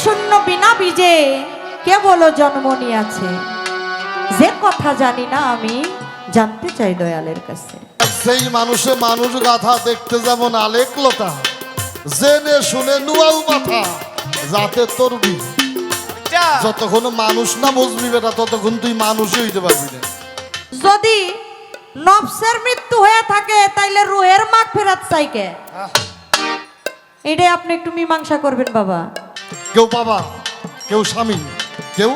শূন্য বিনা বীজে কেবল জন্ম নিয়াছে, যে কথা জানি না আমি জানতে চাই দয়ালের কাছে। সেই মানুষে মানুষ গাথা দেখতে যেমন আলেকলতা, জেনে শুনে নুয়াও মাথা যাতে তরবি। যতক্ষণ মানুষ না বুঝবি বেটা ততক্ষণ তুই মানুষই হইতে পারবি না। যদি নফসের মৃত্যু হয়ে থাকে তাইলে রুহের মাগফিরাত চাই কে? এটাই আপনি একটু মীমাংসা করবেন বাবা। কেউ বাবা, কেউ স্বামী, কেউ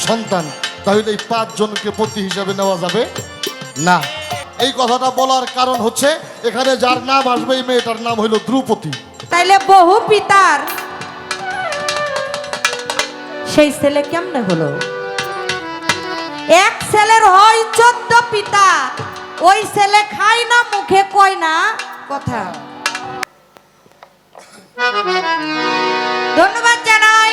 সন্তান, তাহলে এই 5 জনকে পতি হিসাবে নেওয়া যাবে না। এই কথাটা বলার কারণ হচ্ছে এখানে যার নাম আসবে এই মেয়েটার নাম হইল দ্রৌপদী। তাইলে বহু পিতার সেই ছেলে কেমনে হলো? এক ছেলের হয় 14 পিতা, ওই ছেলে খায় না মুখে কয় না কথা। ধন্যবাদ জানাই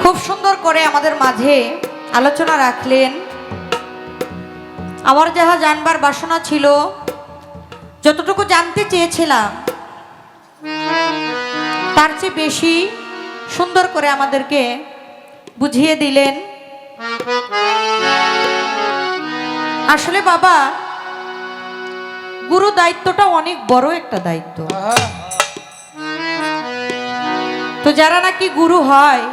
খুব সুন্দর করে আমাদের মাঝে আলোচনা রাখলেন। আমার যাহা জানবার বাসনা ছিল, যতটুকু জানতে চেয়েছিলাম তার চেয়ে বেশি সুন্দর করে আমাদেরকে বুঝিয়ে দিলেন। আসলে বাবা, গুরু দায়িত্বটা অনেক বড় একটা দায়িত্ব। তো যারা নাকি গুরু হয়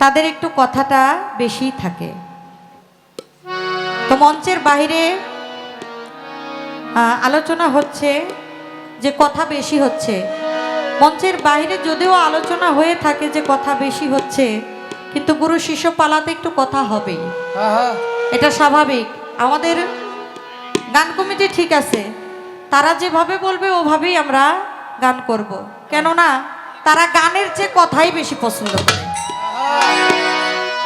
তাদের একটু কথাটা বেশি থাকে। তো মঞ্চের বাইরে আলোচনা হচ্ছে যে কথা বেশি হচ্ছে, মঞ্চের বাইরে যদিও আলোচনা হয়ে থাকে যে কথা বেশি হচ্ছে, কিন্তু গুরু শিষ্য পালাতে একটু কথা হবেই, এটা স্বাভাবিক। আমাদের গান কমিটি ঠিক আছে, তারা যেভাবে বলবে ওভাবেই আমরা গান করব, কেননা তারা গানের চেয়ে কথাই বেশি পছন্দ করে।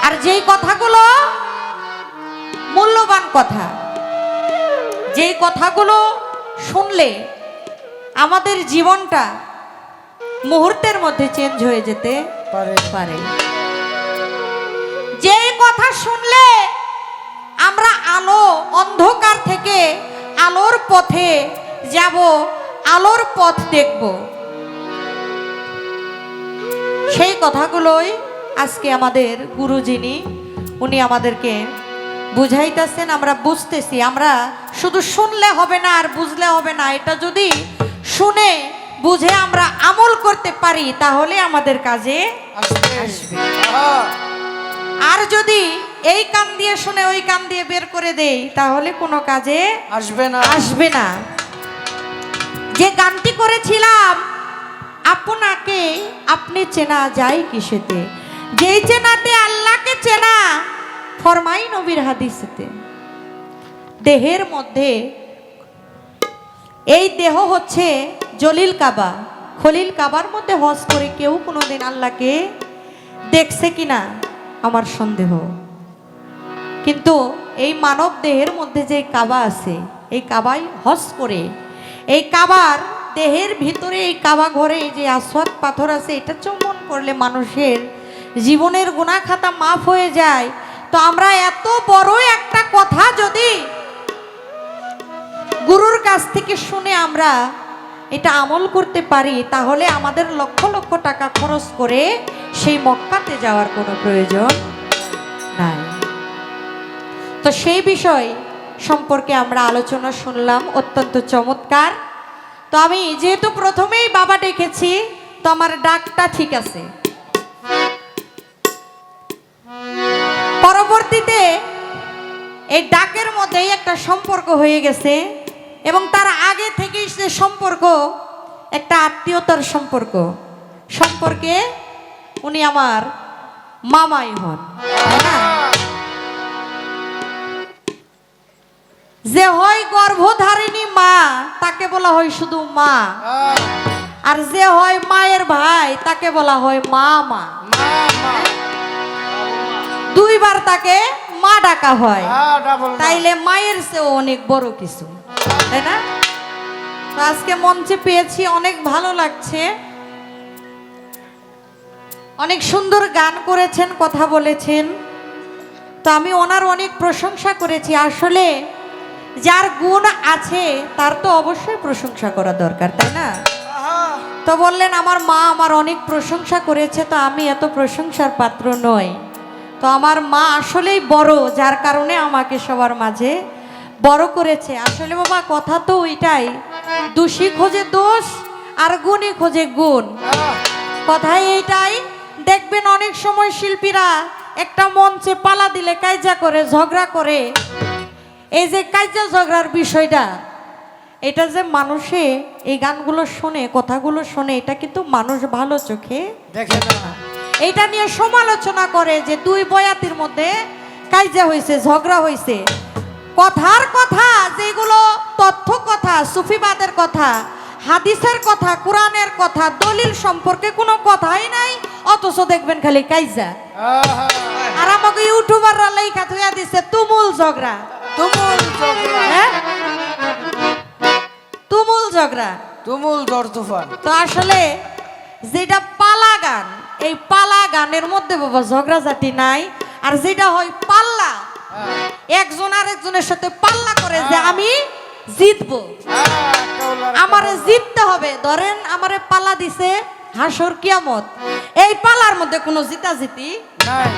আর যেই কথাগুলো মূল্যবান কথা, যেই কথাগুলো শুনলে আমাদের জীবনটা মুহূর্তের মধ্যে চেঞ্জ হয়ে যেতে পারে, যেই কথা শুনলে আমরা আলো অন্ধকার থেকে আলোর পথে যাব, আলোর পথ দেখব, সেই কথাগুলোই আজকে আমাদের গুরু যিনি উনি আমাদেরকে বুঝাইতেছেন। আমরা বুঝতেছি, আমরা শুধু শুনলে হবে না আর বুঝলে হবে না, এটা যদি শুনে বুঝে আমরা আমল করতে পারি তাহলে আমাদের কাজে আসবে। আর যদি এই কান দিয়ে শুনে ওই কান দিয়ে বের করে দেই তাহলে কোনো কাজে আসবে না। যে গানটি করেছিলাম, আপনাকে আপনি চেনা যায় কিসেতে, যেই চেনাতে আল্লাহকে চেনা ফরমাই নবীর হাদিসেতে। দেহের মধ্যে, এই দেহ হচ্ছে জলিল কাবা, খলিল কাবার মধ্যে হজ করে কেউ কোনোদিন আল্লাহকে দেখছে কিনা আমার সন্দেহ। কিন্তু এই মানব দেহের মধ্যে যে কাবা আছে, এই কাবায় হজ করে, এই কাবার দেহের ভিতরে এই কাবা ঘরে যে আসওয়াদ পাথর আছে, এটা চুম্বন করলে মানুষের জীবনের গুনাহ খাতা মাফ হয়ে যায়। তো আমরা এত বড় একটা কথা যদি গুরুর কাছ থেকে শুনে আমরা এটা আমল করতে পারি, তাহলে আমাদের লক্ষ লক্ষ টাকা খরচ করে সেই মক্কাতে যাওয়ার কোনো প্রয়োজন নাই। তো সেই বিষয় সম্পর্কে আমরা আলোচনা শুনলাম, অত্যন্ত চমৎকার। তো আমি যেহেতু প্রথমেই বাবা ডেকেছি, তো আমার ডাকটা ঠিক আছে। পরবর্তীতে এই ডাকের মধ্যেই একটা সম্পর্ক হয়ে গেছে, এবং তার আগে থেকেই সে সম্পর্ক একটা আত্মীয়তার সম্পর্কে উনি আমার মামাই হন। যে হয় গর্ভধারিণী মা তাকে বলা হয় শুধু মা, আর যে হয় মায়ের ভাই তাকে বলা হয় মামা। দুইবার তাকে মা ডাকা হয়, তাইলে মায়ের চেয়েও অনেক বড় কিছু, তাই না? তো আজকে মঞ্চে পেয়েছি, অনেক ভালো লাগছে। অনেক সুন্দর গান করেছেন, কথা বলেছেন, তো আমি ওনার অনেক প্রশংসা করেছি। আসলে যার গুণ আছে তার তো অবশ্যই প্রশংসা করা দরকার, তাই না? তো বললেন আমার মা আমার অনেক প্রশংসা করেছে, তো আমি এত প্রশংসার পাত্র নই। তো আমার মা আসলেই বড়, যার কারণে আমাকে সবার মাঝে বড় করেছে। আসলে বাবা কথা তো ওইটাই, দোষী খোঁজে দোষ আর গুণী খোঁজে গুণ, কথাই এইটাই। দেখবেন অনেক সময় শিল্পীরা একটা মঞ্চে পালা দিলে কাইজা করে, ঝগড়া করে। এই যে কাইজা ঝগড়ার বিষয়টা, এটা যে মানুষে এই গানগুলো শোনে, কথাগুলো শোনে, এটা কিন্তু মানুষ ভালো চোখে দেখে না। এইটা নিয়ে সমালোচনা করে যে দুই বয়াতির মধ্যে কাইজা হয়েছে, ঝগড়া হয়েছে। কথার কথা যেগুলো তথ্য কথা, সুফিবাদের কথা, হাদিসের কথা, কোরআনের কথা, দলিল সম্পর্কে কোনো কথাই নাই, অথচ দেখবেন খালি কাইজা। আর আমাকে ইউটিউবাররা লেখা থইয়া দিছে তুমুল ঝগড়া, তুমুল ঝগড়া, হ্যাঁ তুমুল ঝগড়া, তুমুল ঝড় তুফান। তো আসলে যেটা পালা গান, এই পালা গানের মধ্যে বাবা ঝগড়াঝাটি নাই। আর যেটা হয় পাল্লা, একজন আরেকজনের সাথে পাল্লা করে যে আমি জিতবো, আমারে জিততে হবে। ধরেন আমারে পালা দিছে হাসর কিয়ামত, এই পালার মধ্যে কোনো জিতাজিতি নাই।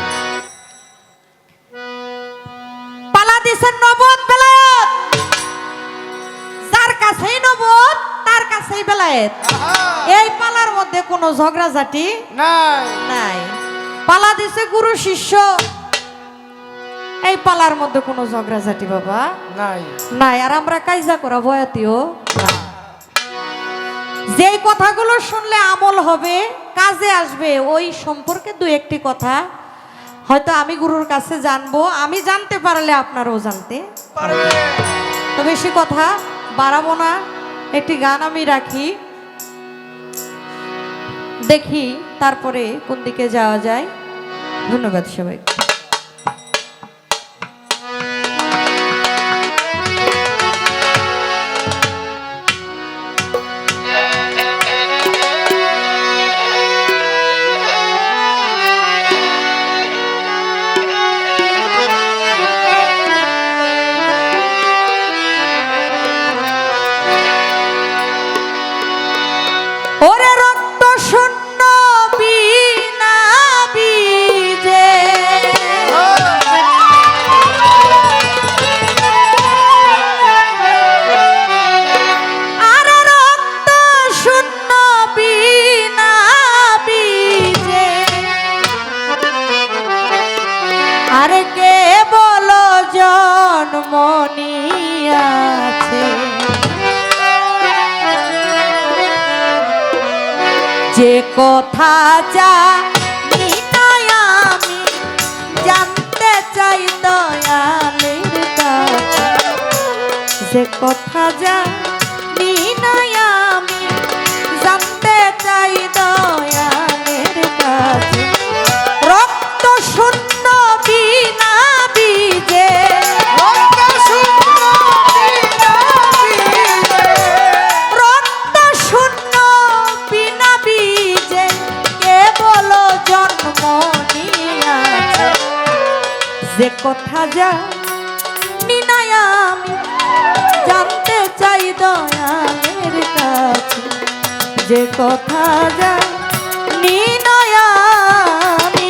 পালা দিছে নবদ বেলায়েত, যার কাছেই নবদ তার কাছেই বেলায়েত, এই পালার মধ্যে কোনো ঝগড়াঝাটি নাই। নাই। পালা দিছে গুরু শিষ্য, এই পালার মধ্যে কোনো ঝগড়াঝাটি বাবা নাই। নাই। আর আমরা কাইজা করা বয়াতিও না। যেই কথাগুলো শুনলে আমল হবে, কাজে আসবে, ওই সম্পর্কে দু একটি কথা হয়তো আমি গুরুর কাছে জানবো, আমি জানতে পারলে আপনারাও জানতে পারবে। তো বেশি কথা বাড়াবো না, একটি গান আমি রাখি, দেখি তারপরে কোন দিকে যাওয়া যায়। ধন্যবাদ সবাই। ওরে রক্ত শূন্য বিনা বীজে, আরে রক্ত শূন্য বিনা বীজে, আরে কে বলো জন্ম নিয়াছে, যে কথা জানি না আমি জানতে চাই দয়ালের কাছে, যে কথা জানি না আমি জানতে চাই দয়ালের কাছে। রক্ত শূন্য বিনা বীজে, রক্ত শূন্য বিনা বীজে, রক্ত শূন্য বিনা বীজে, কে বলো জন্ম নিয়াছে, যে কথা জানি না আমি জানতে চাই দয়ালের কাছে, যে কথা জানি না আমি।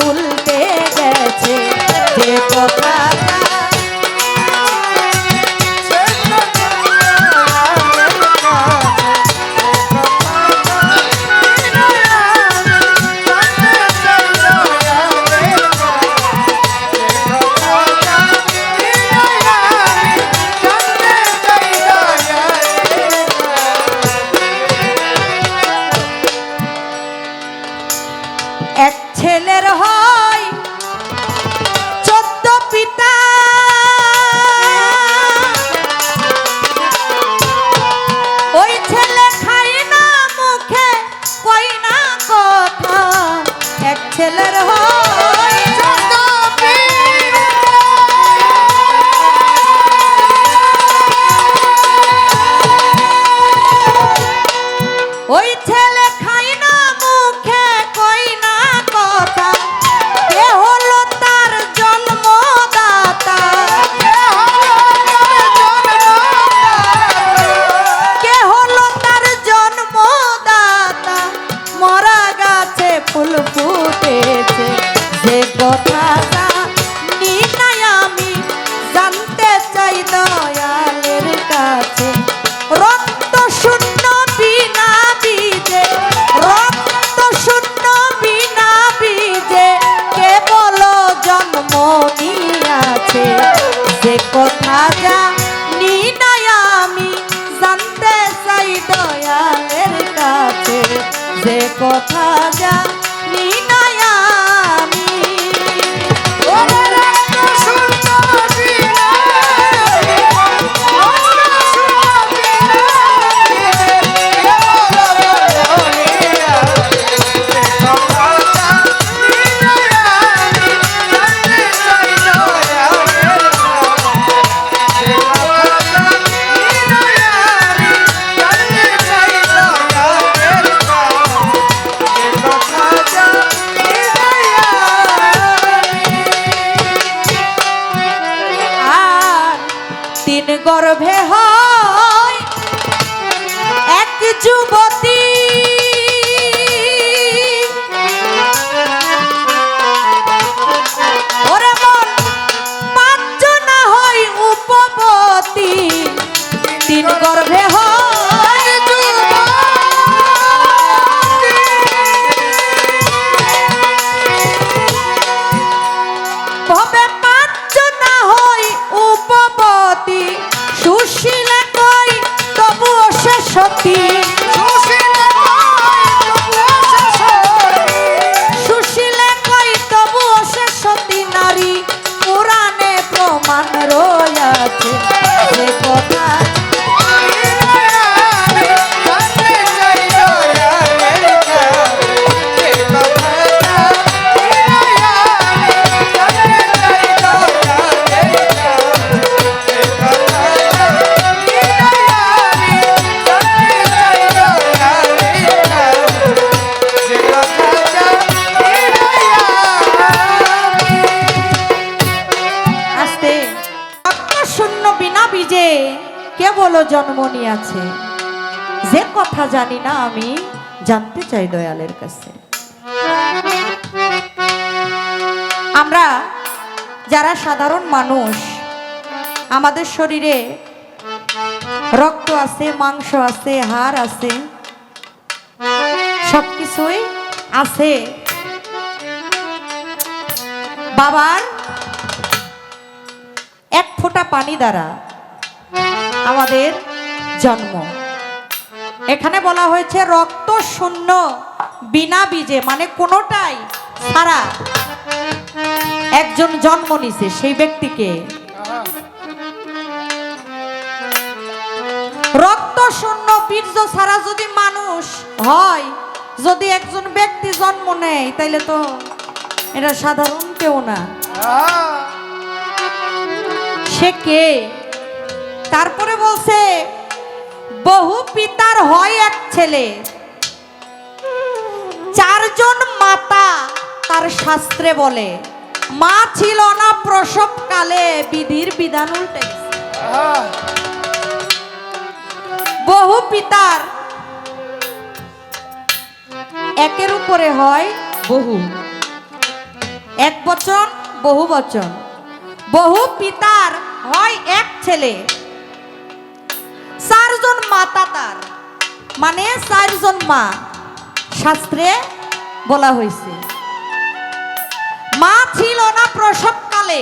উল্টে গেছে যে কথাটা এক ছেলের হয় 14 পিতা, ওই ছেলে খায় না মুখে কই না কথা। এক ছেলের হয় 14 পিতা, ওই ছেলে খায় না মুখে কই না কথা। কে হলো তার জন্মদাতা, কে হলো তার জন্মদাতা। মরা গাছে ফুল ফুটেছে যে কথাটা নিনাই আমি জানতে চাই দয়ালের কাছে। রক্ত শূন্য বিনা বীজে, রক্ত শূন্য বিনা বীজে কেবল জন্ম নিয়াছে যে কথা জানি না আমি জানতে চাই দয়ালের কাছে। যে কথা জানি না আমি গর্ভে হয় এক যুবতী, ওরে মন পাঁচ না হয় উপবতী। তিন গর্ভে হয় ভবে পাঁচ না হয় উপবতী। সুশীলা কই তবুও সে সতী, সুশীলা কই তবুও সে সতী নারী। পুরাণে প্রমাণ রয়েছে যে কথা কেবল জন্ম নিয়াছে যে কথা জানি না আমি জানতে চাই দয়ালের কাছে। আমরা যারা সাধারণ মানুষ, আমাদের শরীরে রক্ত আছে, মাংস আছে, হাড় আছে, সবকিছুই আছে। বাবার এক ফোঁটা পানি দ্বারা আমাদের জন্ম। এখানে বলা হয়েছে রক্ত শূন্য বিনা বীজে, মানে কোনোটাই ছাড়া একজন জন্ম নিছে। সেই ব্যক্তিকে রক্ত শূন্য বীর্য ছাড়া যদি মানুষ হয়, যদি একজন ব্যক্তি জন্ম নেয়, তাইলে তো এটা সাধারণ কেউ না। সে কে? তারপরে বলছে বহু পিতার হয় এক ছেলে, চারজন মাতা তার শাস্ত্রে বলে। মা ছিল না প্রসবকালে, বিধির বিধান উল্টে গেছে। বহু পিতার একের উপরে হয় বহু। এক বচন বহু বচন, বহু পিতার হয় এক ছেলে, চারজন মাতা তার, মানে চারজন মা শাস্ত্রে বলা হয়েছে। মা ছিল না প্রসবকালে,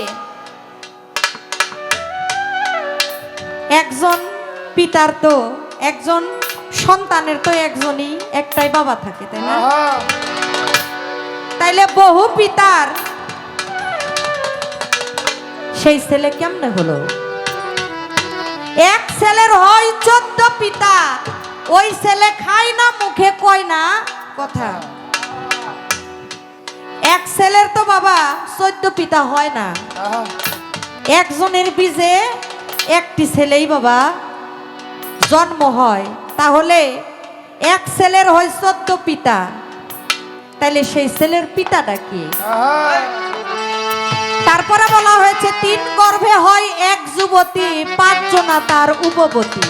একজন পিতার তো একজন সন্তানের তো একজনই একটাই বাবা থাকে, তাই না? তাইলে বহু পিতার সেই ছেলে কেমনে হলো? এক ছেলের হয় 14 পিতা, ওই ছেলে খায় না মুখে কয় না কথা। এক ছেলের তো বাবা 14 পিতা হয় না, একজনের বীজে একটি ছেলেই বাবা জন্ম হয়। তাহলে এক ছেলের হয় 14 পিতা, তাইলে সেই ছেলের পিতাটা কি? তারপরে বলা হয়েছে 3 গর্ভে হয় এক যুবতী, 5 জনা তার উপবতী।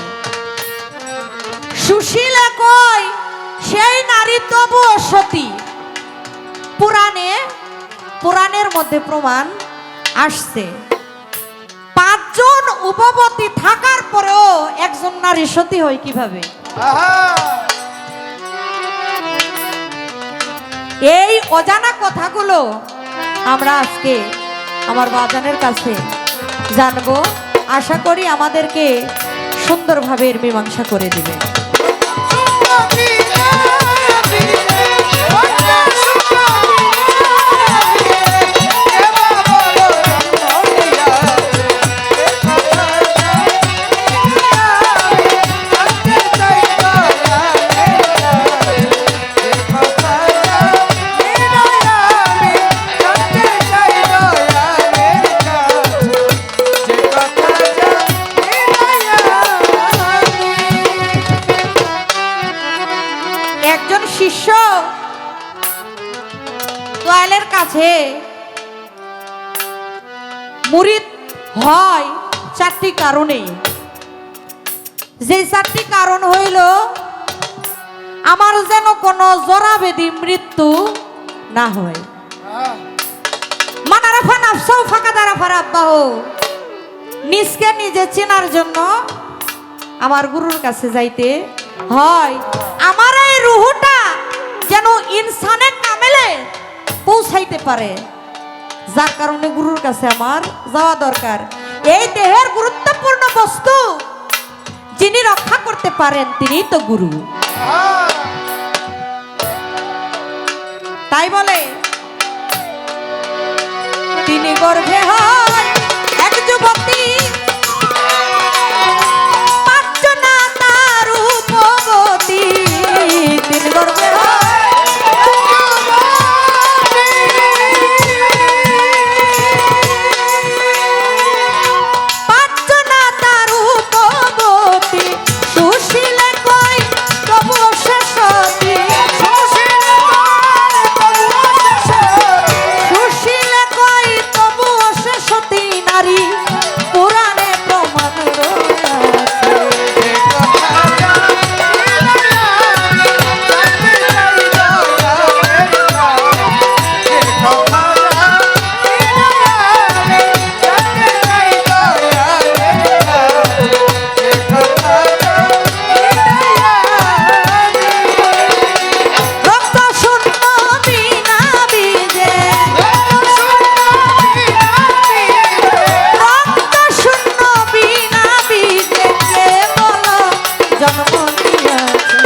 সুশীলা কয় সেই নারী তবু সতী। পুরাণের মধ্যে প্রমাণ আসছে 5 জন উপবতী থাকার পরেও একজন নারী সতী হয় কিভাবে? এই অজানা কথাগুলো আমরা আজকে আমার বাজানের কাছে জানবো। আশা করি আমাদেরকে সুন্দরভাবে এর মীমাংসা করে দিবে। একজন শিষ্য দয়ালের কাছে মুরিদ হয় 4টি কারণে। যে 4টি কারণ হইল আমার যেন কোনো জরাবেদি মৃত্যু না হয়। মানারাফা নাফসাও ফাঁকা দারাফা রাব্বাহ, নিজকে নিজে চেনার জন্য আমার গুরুর কাছে যাইতে হয়। আমার এই রুহটা যেন ইনসানের কামেলে পৌঁছাইতে পারে, যার কারণে গুরুর কাছে আমার যাওয়া দরকার। এই দেহের গুরুত্বপূর্ণ বস্তু যিনি রক্ষা করতে পারেন তিনিই তো গুরু। তাই বলে তিনি গর্ভে হয় এক যুবতী, 5 জনা তার উপবতী। তিনি গর্ভে হয় 5 জনা তার উপবতী। সুশীলে কয় তবু সে সতী, সুশীলে কয় তবু সে সতী নারী। পুরাণে প্রমাণ রয়েছে। রক্ত শূন্য বিনা বীজে, রক্ত শূন্য বিনা বীজে কেবল জন্ম নিয়েছে।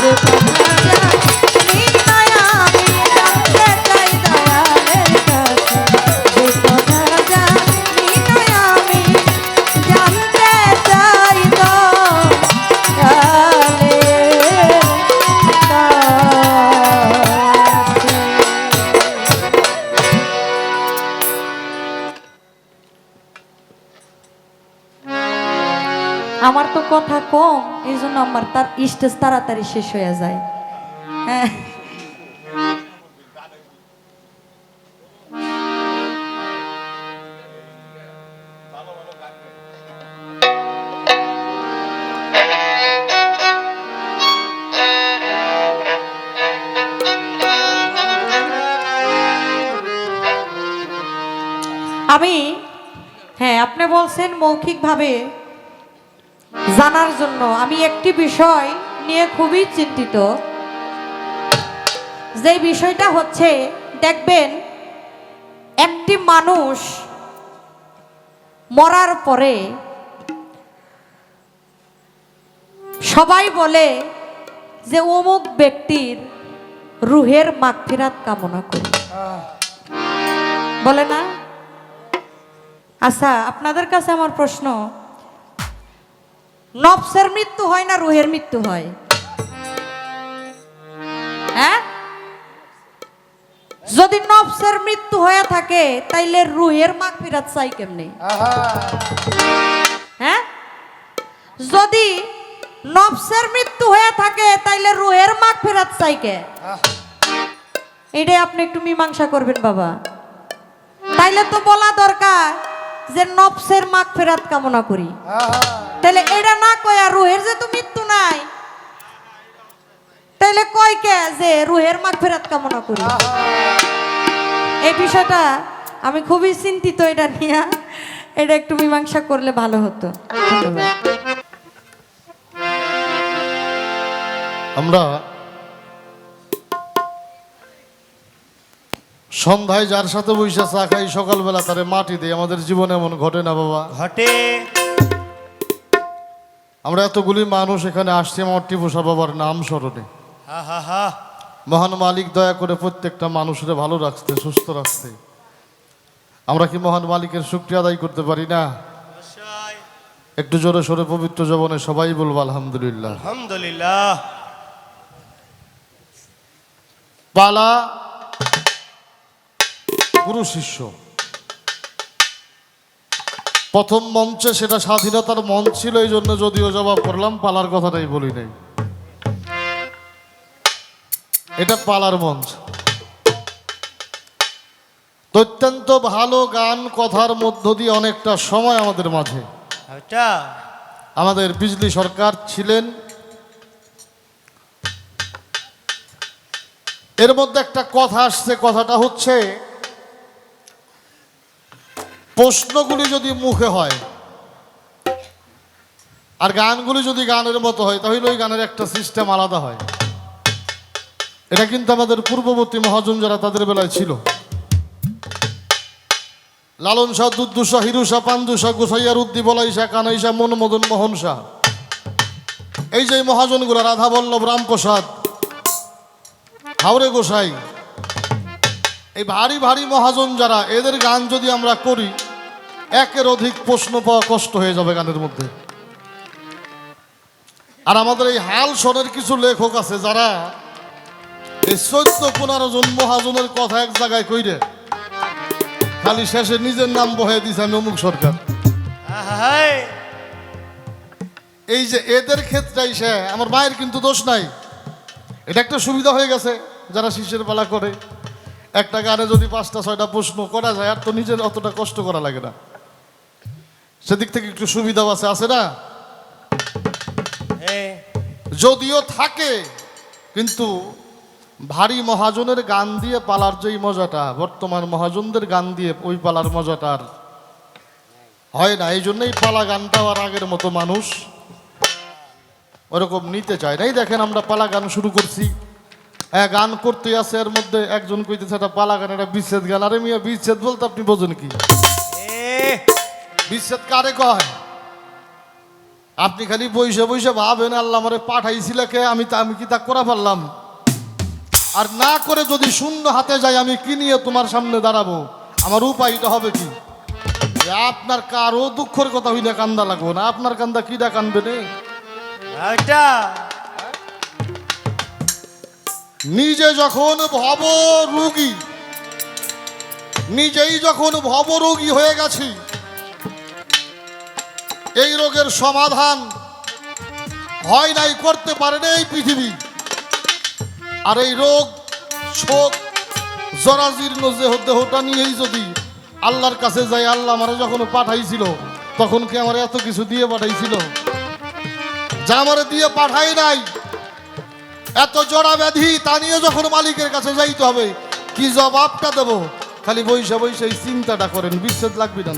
যে কথা জানি না আমি জানতে চাই দয়ালের কাছে, যে কথা জানি না আমি জানতে চাই দয়ালের আমার তো কথা কম, এই জন্য আমার তার স্টেজ তাড়াতাড়ি শেষ হয়ে যায়। হ্যাঁ, আমি হ্যাঁ আপনি বলছেন মৌখিকভাবে জানার জন্য। আমি একটি বিষয় নিয়ে খুবই চিন্তিত। যে বিষয়টা হচ্ছে, দেখবেন একটি মানুষ মরার পরে সবাই বলে যে অমুক ব্যক্তির রুহের মাগফিরাত কামনা করি, বলে না? আচ্ছা, আপনাদের কাছে আমার প্রশ্ন, নফসের মৃত্যু হয় না রুহের মৃত্যু হয়? হ্যাঁ, যদি নফসের মৃত্যু হয়ে থাকে তাইলে রুহের মাগফিরাত চাই কেমনে? হ্যাঁ, যদি নফসের মৃত্যু হয়ে থাকে তাইলে রুহের মাগফিরাত চাই কে? এটাই আপনি একটু মীমাংসা করবেন বাবা। তাইলে তো বলা দরকার যে নফসের মাগফিরাত কামনা করি, তাহলে এটা না কয়া রুহের যে তো মৃত্যু নাই, তাইলে কয় কে যে রুহের মাগফিরাত কামনা করি? এই বিষয়টা আমি খুবই চিন্তিত এটা নিয়ে। এটা একটু মীমাংসা করলে ভালো হতো। ধন্যবাদ। আমরা সন্ধ্যায় যার সাথে বসে চা খাই, সকালবেলা তারে মাটি দেয়। আমাদের জীবনে এমন ঘটে না বাবা? ঘটে। আমরা এতগুলি মানুষ এখানে আসছি আমার টিপু সাহ বাবার নাম স্মরণে। হা হা হা। মহান মালিক দয়া করে প্রত্যেকটা মানুষের ভালো রাখতে, সুস্থ রাখতে। আমরা কি মহান মালিকের শুকরিয়া আদায় করতে পারি না? একটু জোরে সোরে পবিত্র জবানে সবাই বলবো আলহামদুলিল্লাহ। আলহামদুলিল্লাহ। পালা গুরু শিষ্য প্রথম মঞ্চে, সেটা স্বাধীনতার মঞ্চ ছিল, এই জন্য যদিও জবাব করলাম, পালার কথাটাই বলি নাই। এটা পালার মঞ্চ। তো অত্যন্ত ভালো গান কথার মধ্য দিয়ে অনেকটা সময় আমাদের মাঝে ওটা আমাদের বিজলি সরকার ছিলেন। এর মধ্যে একটা কথা আসছে, কথাটা হচ্ছে প্রশ্নগুলি যদি মুখে হয় আর গানগুলি যদি গানের মতো হয়, তাহলে ওই গানের একটা সিস্টেম আলাদা হয়। এটা কিন্তু আমাদের পূর্ববর্তী মহাজন যারা, তাদের বেলায় ছিল। লালন শাহ, দুদ্দু শাহ, হিরু শাহ, পান্দু শাহ, গোসাইয়ার উদ্দি, বলাই শাহ, কানাই শাহ, মনমদন মোহন শাহ, এই যে মহাজনগুলো, রাধা বল্লভ, রামপ্রসাদ, হাওড়ে গোসাই, এই ভারী ভারী মহাজন যারা, এদের গান যদি আমরা করি, একের অধিক প্রশ্ন পাওয়া কষ্ট হয়ে যাবে গানের মধ্যে। আর আমাদের এই হাল সনের কিছু লেখক আছে যারা এই 14-15 জন মহাজনের কথা এক জায়গায় কইরে খালি শেষে নিজের নাম বহাই দিছে আমি অমুক সরকার। এই যে এদের ক্ষেত্রে এসে আমার মায়ের কিন্তু দোষ নাই। এটা একটা সুবিধা হয়ে গেছে যারা শিষ্যের পালা করে। একটা গানে যদি 5টা-6টা প্রশ্ন করা যায়, আর তো নিজের অতটা কষ্ট করা লাগে না। সেদিক থেকে একটু সুবিধাও আছে না? যদিও থাকে, কিন্তু ভারী মহাজনের গান দিয়ে পালার যেই মজাটা, বর্তমান মহাজনদের গান দিয়ে ওই পালার মজাটা আর হয় না। এই জন্যই পালা গানটাও আর আগের মতো মানুষ ওরকম নিতে চায় নাই। দেখেন আমরা পালা গান শুরু করছি, গান করতে আছে, এর মধ্যে একজন কইতেছে একটা পালা গান, একটা বিচ্ছেদ গান। আরে মিয়া, বিচ্ছেদ বলতে আপনি বোঝেন কি? বিচ্ছেদ কারে কয়? আপনি খালি বইসে বইসে ভাবেন আল্লাহ আমারে পাঠাইছিল কে, আমি কি তা করা পারলাম? আর না করে যদি শূন্য হাতে যাই, আমি কি নিয়ে তোমার সামনে দাঁড়াবো? আমার উপায়টা হবে কি? আপনার কারো দুঃখের কথা হইলে কান্দা লাগবো না। আপনার কান্দা কিটা কানবে নে? নিজে যখন ভবরোগী, নিজেই যখন ভবরোগী হয়ে গেছি, এই রোগের সমাধান হয় নাই, করতে পারে না এই পৃথিবী। আর এই রোগ শোক জরাজীর্ণ দেহটা নিয়েই যদি আল্লাহর কাছে যাই, আল্লাহ আমারে যখন পাঠাইছিল তখন কি আমার এত কিছু দিয়ে পাঠাইছিল? যা আমারে দিয়ে পাঠাই নাই, এত জড়া ব্যাধি, তা নিয়ে যখন মালিকের কাছে যাইতে হবে, কি জবাবটা দেব? খালি বইসা বইসা এই চিন্তাটা করেন, বিচ্ছেদ লাগবে না।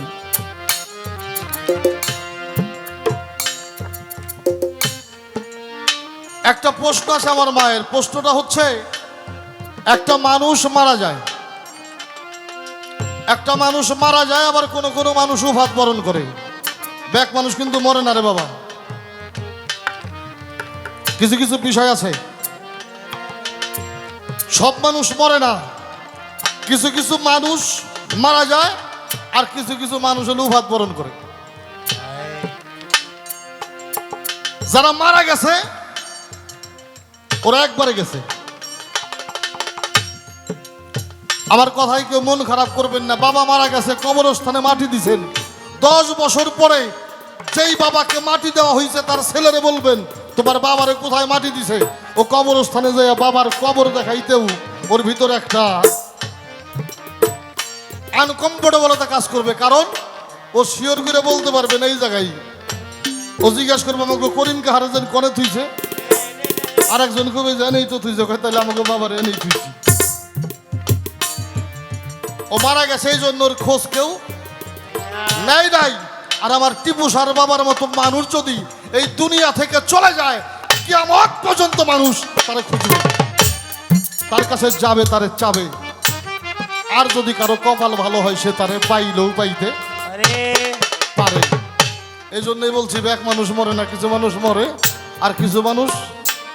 একটা প্রশ্ন আছে আমার মায়ের, প্রশ্নটা হচ্ছে একটা মানুষ মারা যায়, একটা মানুষ মারা যায়, আবার কোন কোন মানুষ উফাত বরণ করে। ব্যাক মানুষ কিন্তু মরে না রে বাবা, কিছু কিছু বিষয় আছে, সব মানুষ মরে না। কিছু কিছু মানুষ মারা যায় আর কিছু কিছু মানুষ হলো উফাত বরণ করে। যারা মারা গেছে ওরা একবারে গেছে। আমার কথায় কেউ মন খারাপ করবেন না। বাবা মারা গেছে, কবরস্থানে মাটি দিছেন, 10 বছর পরে যেই বাবাকে মাটি দেওয়া হয়েছে তার ছেলেরে বলবেন তোমার বাবারে কোথায় মাটি দিছে, ও কবরস্থানে যায় বাবার কবর দেখাইতেও ওর ভিতরে একটা আনকমফোর্টেবলতা কাজ করবে, কারণ ও শিওর করে বলতে পারবে না এই জায়গায়। ও জিজ্ঞাসা করবে আমাকে করিম কাহারে যেন কনে থুইছে, আর একজন কবে জানেই তো থুইছে, তাহলে আমাকে বাবার এনেই থুইছি। ও মারা গেছে এই জন্য ওর খোঁজ কেউ নেয় নাই। আর আমার টিপু সার বাবার মতো মানুষ যদি এই দুনিয়া থেকে চলে যায়, কিয়ামত পর্যন্ত মানুষ তারে খুঁজবে, তার কাছে যাবে, তারে চাবে। আর যদি কারো কপাল ভালো হয় সে তারে পাইলেও পাইতে পারে। এই জন্যই বলছি ব্যাক মানুষ মরে না, কিছু মানুষ মরে আর কিছু মানুষ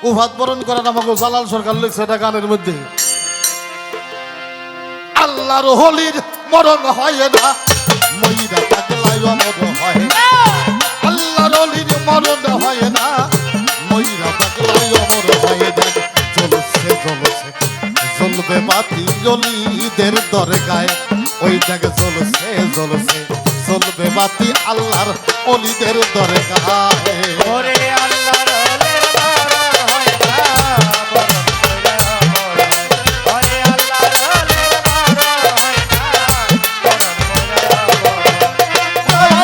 উফাত বরণ করার। আমাকে জালাল সরকার লিখছে এটা গানের মধ্যে, আল্লাহর হলির মরণ হয় না, মইরা থাকলাই অমর হয়। আল্লাহর হলির মরণ হয় না, মইরা থাকলাই অমর হয় না। জ্বলছে জ্বলছে জ্বলবে বাতি অলিদের দরগায়, ওই জায়গা জ্বলছে জ্বলছে জ্বলবে বাতি আল্লাহর অলিদের দরগায়। ওরে আল্লাহর ওলের মরণ হয় না, বরণ কইরা অমর হয়। ওরে আল্লাহর ওলের মরণ হয় না, বরণ কইরা অমর হয়। জ্বলছে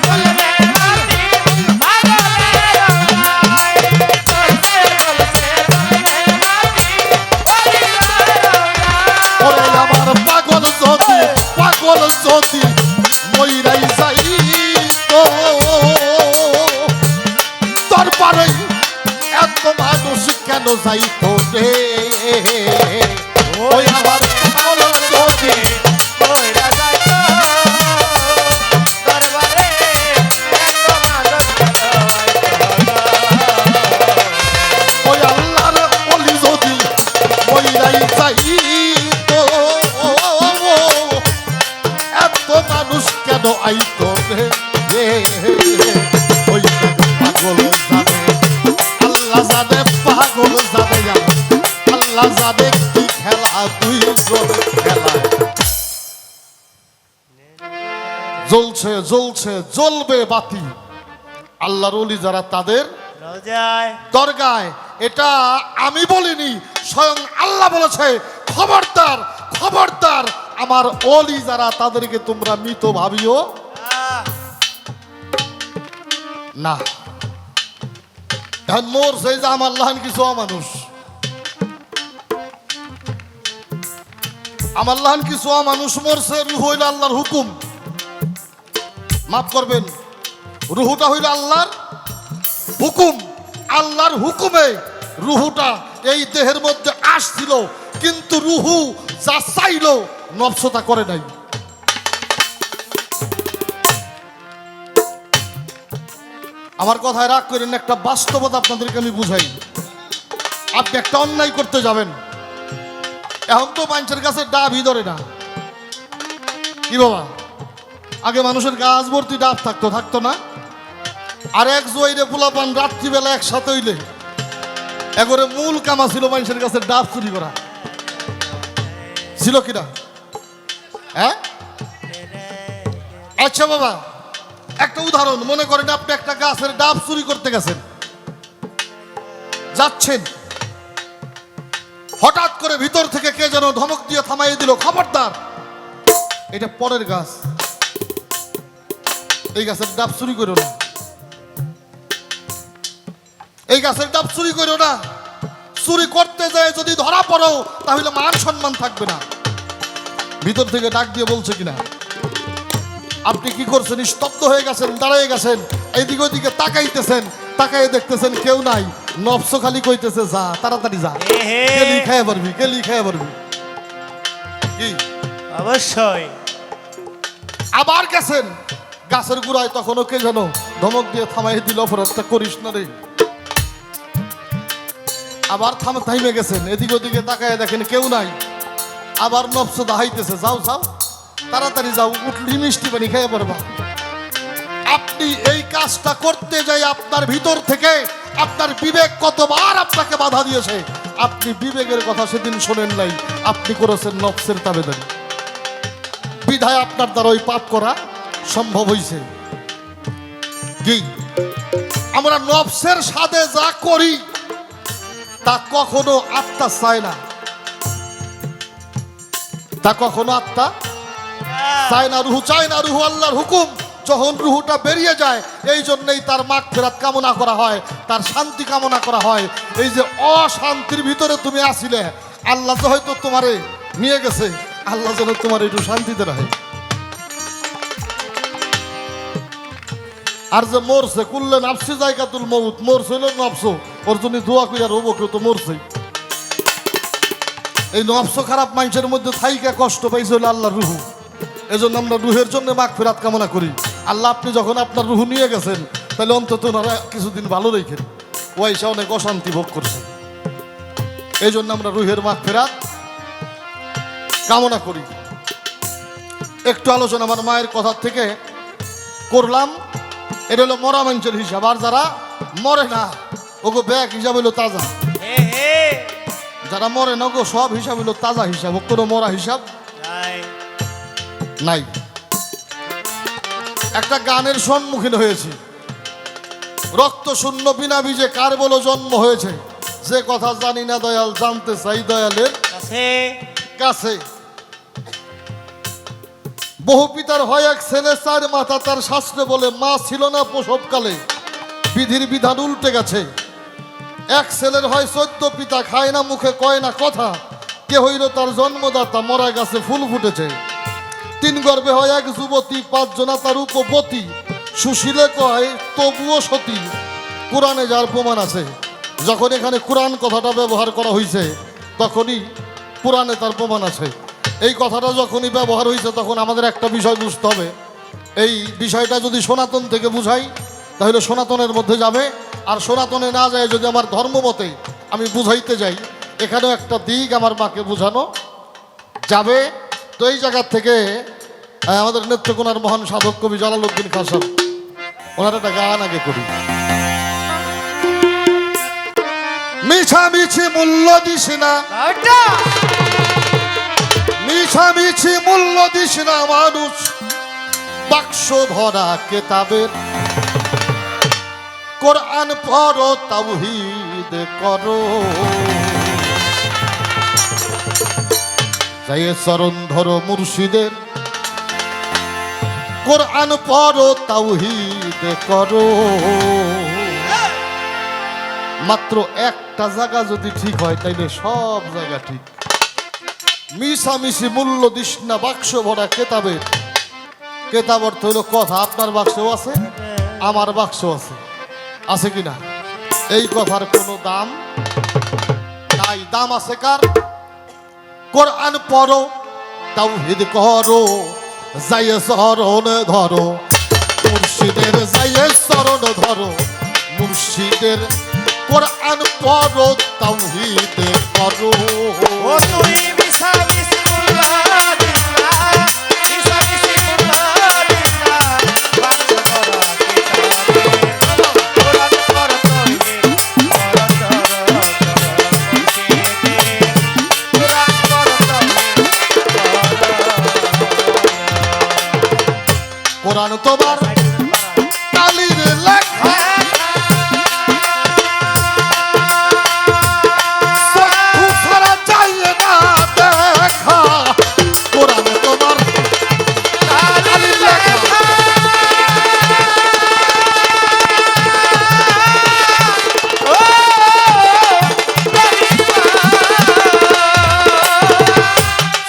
জ্বলবে বাতি পাগলের রওনায়, জ্বলছে জ্বলছে জ্বলবে বাতি অলিদের রওনায়। ওরে আমার পাগল যদি পাগল যদি মইরাই যাই তো দরবারে এত মানুষ কেন যাইতো রে। ওই আমার পাগল যদি কইরা যাইতো দরবারে, এত মানুষ ওই আল্লাহর অলি যদি মইরাই যাই তো এত মানুষ কেন আইতো রে। ওই পাগল জানে আল্লাহ জানে, পাগল জানে আল্লাহ জানে কি খেলা তুই খেলা। জ্বলছে জ্বলছে জ্বলবে বাতি আল্লাহর ওলি যারা তাদের রোজায়। দরগায়। এটা আমি বলিনি, স্বয়ং আল্লাহ বলেছে। খবরদার খবরদার, আমার ওলি যারা তাদেরকে তোমরা মৃত ভাবিও না। এখন মোর সেই যে আমার লাহান কিছু মানুষ, আমার লাহান কিছু মানুষ মরছে, রুহ হইল আল্লাহর হুকুম। মাফ করবেন, রুহুটা হইল আল্লাহর হুকুম। আল্লাহর হুকুমে রুহুটা এই দেহের মধ্যে আসছিল, কিন্তু রুহু যা চাইল নফসতা করে নাই। আমার কথায় রাগ করেন, একটা বাস্তবতা আপনাদেরকে আমি বুঝাই। আপনি একটা অন্যায় করতে যাবেন, এখন তো মানুষের কাছে ডাবই ধরে না। কি বাবা, আগে মানুষের গাছ ভর্তি ডাব থাকতো না? আর এক জোয়াইরে পোলাপান রাত্রিবেলা একসাথে হইলে একবারে মূল কামা ছিল মানুষের কাছে ডাব চুরি করা, ছিল কিনা? হ্যাঁ, আচ্ছা বাবা, একটা উদাহরণ মনে করেন, আপনি একটা গাছের ডাব চুরি করতে গেছেন, যাচ্ছেন, হঠাৎ করে ভিতর থেকে কে যেন ধমক দিয়ে থামাইয়ে দিল, খবরদার এটা পরের গাছ, এই গাছের ডাব চুরি করো না, এই গাছের ডাব চুরি করো না। চুরি করতে যায় যদি ধরা পড়ো তাহলে মান সম্মান থাকবে না। ভিতর থেকে ডাক দিয়ে বলছে কিনা? আপনি কি করছেন? স্তব্ধ হয়ে গেছেন, দাঁড়িয়ে গেছেন, এইদিকে ওইদিকে তাকাইতেছেন, তাকাইয়ে দেখতেছেন কেউ নাই। নফস খালি কইতেছে যা, তাড়াতাড়ি যা, এহে। গেলি খাইয়া পারবি, গেলি খাইয়া পারবি। কি অবশ্যই আবার গেছেন গাছের গুড়ায়, তখনও কে যেন ধমক দিয়ে থামাই দিল, অপরাধটা করিস না রে। আবার থামে গেছেন, এদিকে ওদিকে তাকায় দেখেন কেউ নাই। আবার নফস দাহাইতেছে, যাও যাও, তাড়াতাড়ি যাও, উঠলি মিষ্টি পানি খাইয়া পারবা। আপনি এই কাজটা করতে যাই আপনার ভিতর থেকে আপনার বিবেক কতবার আপনাকে বাধা দিয়েছে। আপনি বিবেকের কথা সেদিন শোনেন নাই, আপনি করেছেন নফসের তাবেদারি। বিধায় আপনার দ্বারা ওই পাপ করা সম্ভব হয়েছে। কি আমরা নফসের সাথে যা করি তা কখনো আত্মা চায় না, তা কখনো আত্মা চায় না, রুহু চায় না। রুহু আল্লাহর হুকুম, যখন রুহুটা বেরিয়ে যায় এই জন্যই তার মাগফিরাত কামনা করা হয়, তার শান্তি কামনা করা হয়। এই যে অশান্তির ভিতরে তুমি আসিলে, আল্লাহ তো হয়তো তোমারে নিয়ে গেছে, আল্লাহ যেন তোমার একটু শান্তিতে রাখে। আর যে মরছে, কুল্লে নাফসি জায়গাতুল মউত, মরছে হলো নফস, ওর জন্য দোয়া করি আর ওবকে তো মরছে। এই নফস খারাপ মানুষের মধ্যে থাইকা কষ্ট পাইছে হলো আল্লাহর রুহু। এই জন্য আমরা রুহের জন্য মাগফিরাত কামনা করি। আল্লাহ আপনি যখন আপনার রুহু নিয়ে গেছেন, তাহলে অন্তত ওনারা কিছুদিন ভালো রেখেন, ও এসে অনেক অশান্তি ভোগ করছে। এই জন্য আমরা রুহের মাগফিরাত কামনা করি। একটু আলোচনা আমার মায়ের কথা থেকে করলাম। এটা হলো মরা মানুষের হিসাব, আর যারা মরে না ওগো ব্যাগ হিসাব হইলো তাজা। এহে। যারা মরে না ওগো সব হিসাব হইলো তাজা হিসাব, ও কোনো মরা হিসাব নাই। নাই। একটা গানের সম্মুখীন হয়েছি, রক্ত শূন্য বিনা বীজে কার বলো জন্ম হয়েছে, যে কথা জানি না দয়াল জানতে চাই দয়ালের কাছে কাছে। বহু পিতার হয় এক ছেলে, চার মাথা তার শাস্ত্রে বলে মা ছিল না প্রসবকালে, বিধির বিধান উল্টে গেছে। এক ছেলের হয় 14 পিতা, খায় না মুখে কয় না কথা, কে হইল তার জন্মদাতা, মরা গাছে ফুল ফুটেছে। 3 গর্ভে হয় এক যুবতী, 5 জনা তার উপপতি, সুশীলে কয় তবুও সতী, কোরআনে যার প্রমাণ আছে। যখন এখানে কোরআন কথাটা ব্যবহার করা হয়েছে তখনই কোরআনে তার প্রমাণ আছে। এই কথাটা যখনই ব্যবহার হয়েছে তখন আমাদের একটা বিষয় বুঝতে হবে, এই বিষয়টা যদি সনাতন থেকে বুঝাই তাহলে সনাতনের মধ্যে যাবে, আর সনাতনে না যায় যদি আমার ধর্মমতে আমি বুঝাইতে যাই, এখানেও একটা দিক আমার মাকে বোঝানো যাবে। তো এই জায়গার থেকে আমাদের নেত্রকোনার মহান সাধক কবি জালালউদ্দিন খান সাহেব, ওনার একটা গান আগে করি। মিছামিছি মূল্য দিস না, ওটা মিছামিছি মূল্য দিস না মানুষ, বাক্স ভরা কেতাবের, কোরআন পড়ো তাওহীদ করো, যাই চরণ ধরো মুর্শিদের, কোরআন পড়ো তাওহীদ করো। মাত্র একটা জায়গা যদি ঠিক হয় তাইলে সব জায়গা ঠিক। মিশামিশি মূল্য দিস না বাক্স ভরা কেতাবের, কেতাব অর্থ হলো কথা। আপনার বাক্সও আছে, আমার বাক্স আছে, আছে কিনা? এই কথার কোনো দাম নাই। দাম আছে কার? কোরআন পড়ো তাওহীদ করো, যাইয়ে চরণ ধরো মুর্শিদের, যাইয়ে চরণ ধরো মুর্শিদের, কোরআন পড়ো তাওহীদ করো। ও তুই মিশা বিসমিল্লাহ দিনা, মিশা বিসমিল্লাহ দিনা, বাক্স ভরা কিতাবে, কোরআন পড় তৈরি, কোরআন ধর মুর্শিদে, কোরআন পড় তৈরি, কোরআন তোমার কালির লেখা, চক্ষু ছাড়া যায় না দেখা, কোরআন তোমার কালির লেখা।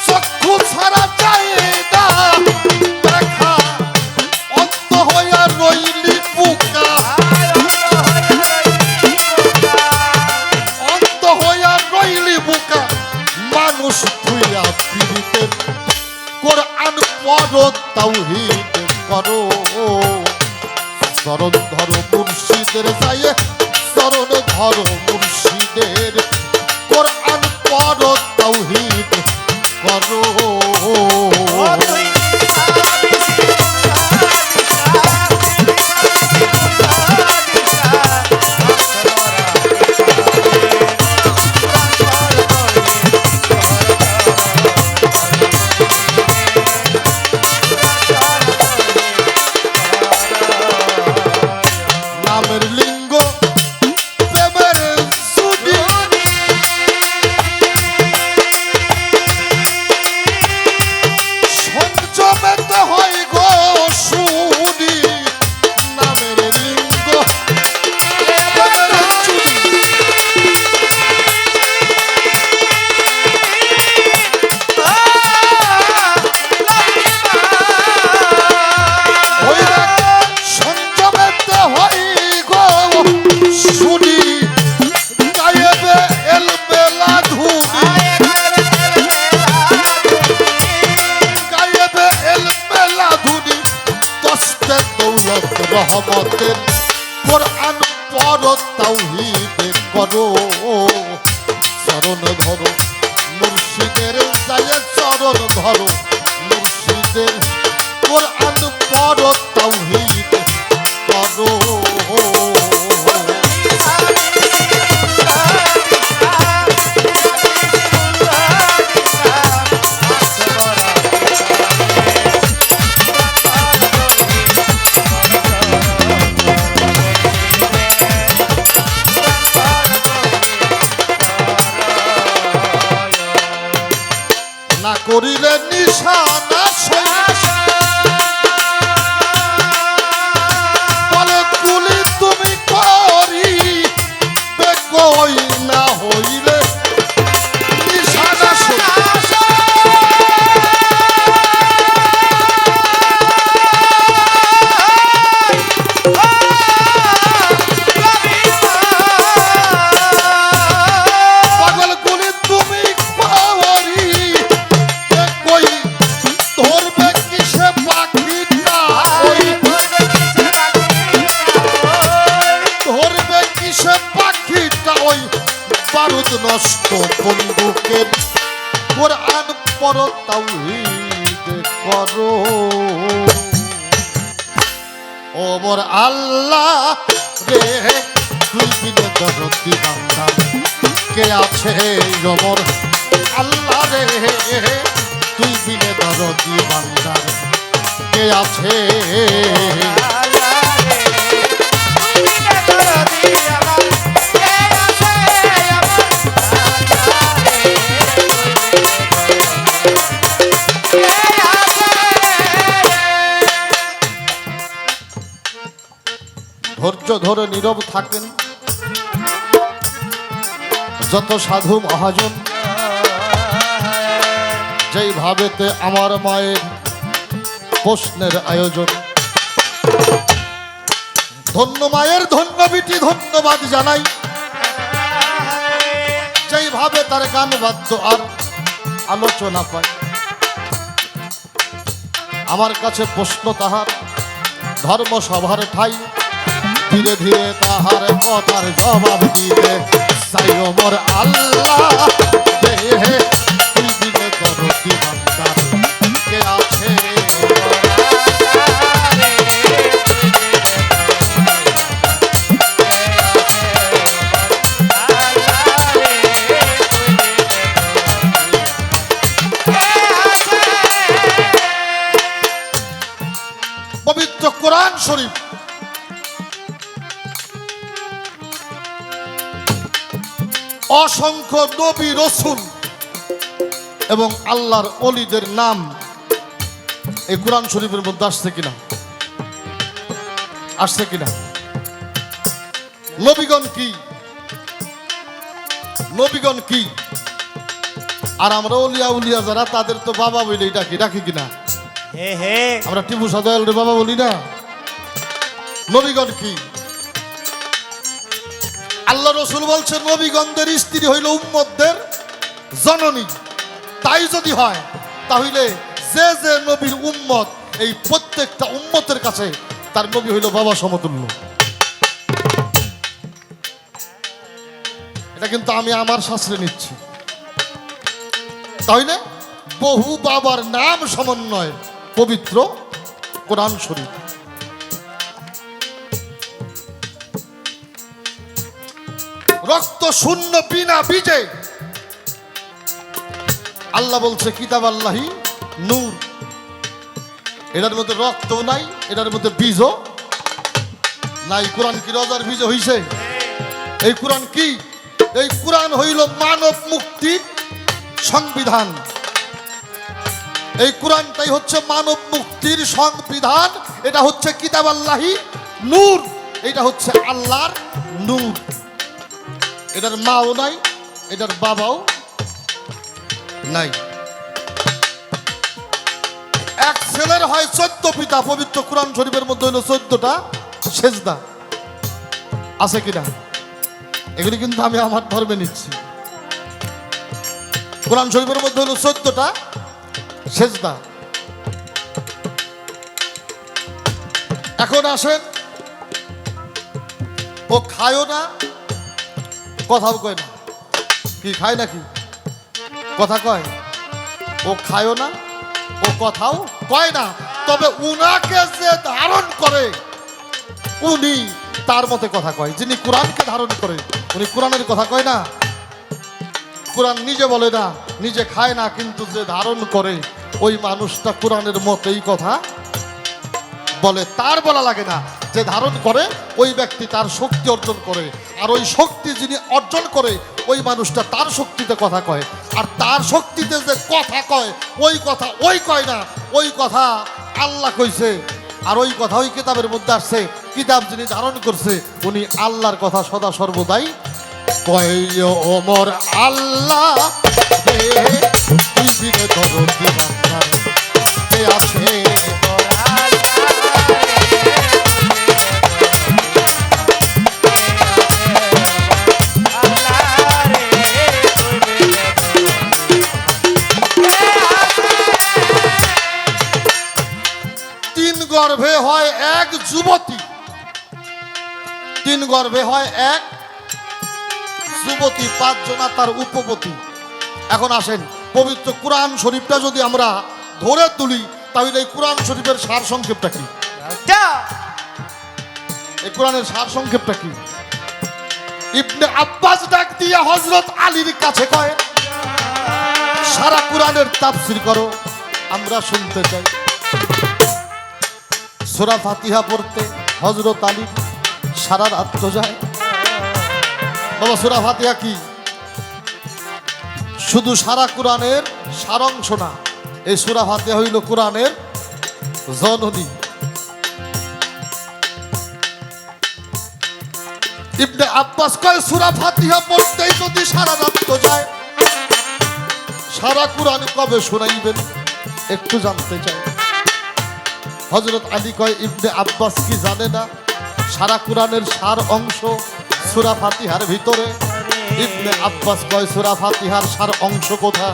চক্ষু ছাড়া মানুষ থুইয়া পীড়িতের কোরআন পড়ো তাওহীদ করো চরণ ধরো মুর্শিদের যাইয়ে চরণ ধরো মুর্শিদের কোরআন পড়ো তাওহীদ করো ও তুই নামের লিঙ্গ প্রেমের সুদি সঞ্চমেতে হয় গো সুদি নামের লিঙ্গ প্রেমের সুদি ওই দেখ সঞ্চমেতে হয় গো সুদি গায়েবে এলবেলা ধুনি গায়েবে এলবেলা ধুনি দস্তে দৌলত রহমতের কোরআন পড়ো তাওহীদ করো চরণ ধরো মুর্শিদের যায় চরণ ধরো মুর্শিদের কোরআন পড়ো তাওহীদ করো না করিলে নিশানা বলে কুলি তুমি করি বেগই না হইলে নিশানা পাগল কুলি তুমি করি বেগই ধরবে কিসে পাখিটা ওই ধরবে কিসে পাখিটা ওই বারুদ নষ্ট বন্দুকের কোরআন পড়ো তাওহীদ করো ও মোর আল্লাহ রে তুই বিনে দরদি বান্দা কে আছে মোর আল্লাহ রে তুই বিনে দরদি বান্দা কে আছে ধৈর্য ধরে নীরব থাকেন যত সাধু মহাজন যেই ভাবেতে আমার মায়ের প্রশ্নের আয়োজন ধন্য মায়ের ধন্য বিটি ধন্যবাদ জানাই যেই ভাবে তার গান বাদ্য আর আলোচনা পায় আমার কাছে প্রশ্ন তাহার ধর্মসভার ঠাই ধীরে ধীরে তাহার কথার জবাব দিতে চাই মোর আল্লাহ হে তুই দিলে দরদি বান্দার কে আছে পবিত্র কোরআন শরীফ অসংখ্য নবী রসুল এবং আল্লাহর অলিদের নাম এই কোরআন শরীফের মধ্যে আসছে কিনা আসছে কিনা নবীগণ কি নবীগণ কি আর আমরা অলিয়া উলিয়া যারা তাদের তো বাবা বলে ডাকি ডাকি কিনা হে হে আমরা টিপু সাদয়ালের বাবা বলি না নবীগণ কি আল্লাহ রসুল বলছেন নবীগণদের স্ত্রী হইল উম্মতদের জননী তাই যদি হয় তাহলে যে যে নবীর উম্মত, এই প্রত্যেকটা উম্মতের কাছে তার নবী হইল বাবা সমতুল্য। এটা কিন্তু আমি আমার শাস্ত্রে নিচ্ছি। তাহলে বহু বাবার নাম সমন্বয় পবিত্র কোরআন শরীফ। রক্ত শূন্য বিনা বীজে, আল্লাহ বলছে কিতাব আল্লাহি নূর। এটার মধ্যে রক্ত নাই, এটার মধ্যে বীজও নাই। কোরআন কি রজার বীজ হইছে? এই কোরআন কি? এই কোরআন হইল মানব মুক্তির সংবিধান। এই কোরআনটাই হচ্ছে মানব মুক্তির সংবিধান। এটা হচ্ছে কিতাব আল্লাহি নূর, এটা হচ্ছে আল্লাহর নূর। এটার মাও নাই, এটার বাবাও নাই। এক ছেলের হয় 14 পিতা। পবিত্র কোরআন শরীফের মধ্যে হলো 14টা সেজদা, আছে কিনা? এগুলি কিন্তু আমি আমার ধর্মে নিচ্ছি। কোরআন শরীফের মধ্যে হলো 14টা সেজদা। এখন আসেন, ও খায়ও না, কথাও কয় না। কি খায় নাকি? কথা কয়? ও খায়ও না, ও কথাও কয় না। তবে উনাকে যে ধারণ করে উনি তার মতে কথা কয়। যিনি কোরআনকে ধারণ করে উনি কোরআনের কথা কয় না। কোরআন নিজে বলে না, নিজে খায় না, কিন্তু যে ধারণ করে ওই মানুষটা কোরআনের মতেই কথা বলে। তার বলা লাগে না। যে ধারণ করে ওই ব্যক্তি তার শক্তি অর্জন করে, আর ওই শক্তি যিনি অর্জন করে ওই মানুষটা তার শক্তিতে কথা কয়। আর তার শক্তিতে যে কথা কয় ওই কথা ওই কয় না, ওই কথা আল্লাহ কইছে। আর ওই কথা ওই কিতাবের মধ্যে আসছে। কিতাব যিনি ধারণ করছে উনি আল্লাহর কথা সদা সর্বদাই কয়। ওমর আল্লাহ আছে গর্ভে হয় এক যুবতী, 3 গর্ভে হয় এক যুবতী, 5 জনা তার উপপতি। এখন আসেন, পবিত্র কোরআন শরীফটা যদি আমরা ধরে তুলি তাহলে এই কোরআন শরীফের সার সংক্ষেপটা কি? এই কোরআনের সার সংক্ষেপটা কি? ইবনে আব্বাস ডাক দিয়ে হযরত আলীর কাছে কয়, সারা কোরআনের তাফসীর করো, আমরা শুনতে চাই। সূরা ফাতিহা পড়তে হযরত আলী সারা রাত তো যায়। বাবা, সূরা ফাতিহা কি? শুধু সারা কোরআনের সারাংশ না, এই সূরা ফাতিহা হইল কোরআনের জননী। ইবনে আব্বাস কয়, সূরা ফাতিহা পড়তেই যদি সারা রাত তো যায়, সারা কোরআন কবে শোনাইবেন একটু জানতে চাই। হযরত আলী কয়, ইবনে আব্বাস কি জানে না সারা কোরআনের সার অংশ সূরা ফাতিহার ভিতরে? ইবনে আব্বাস কয়, সূরা ফাতিহার সার অংশ কোথা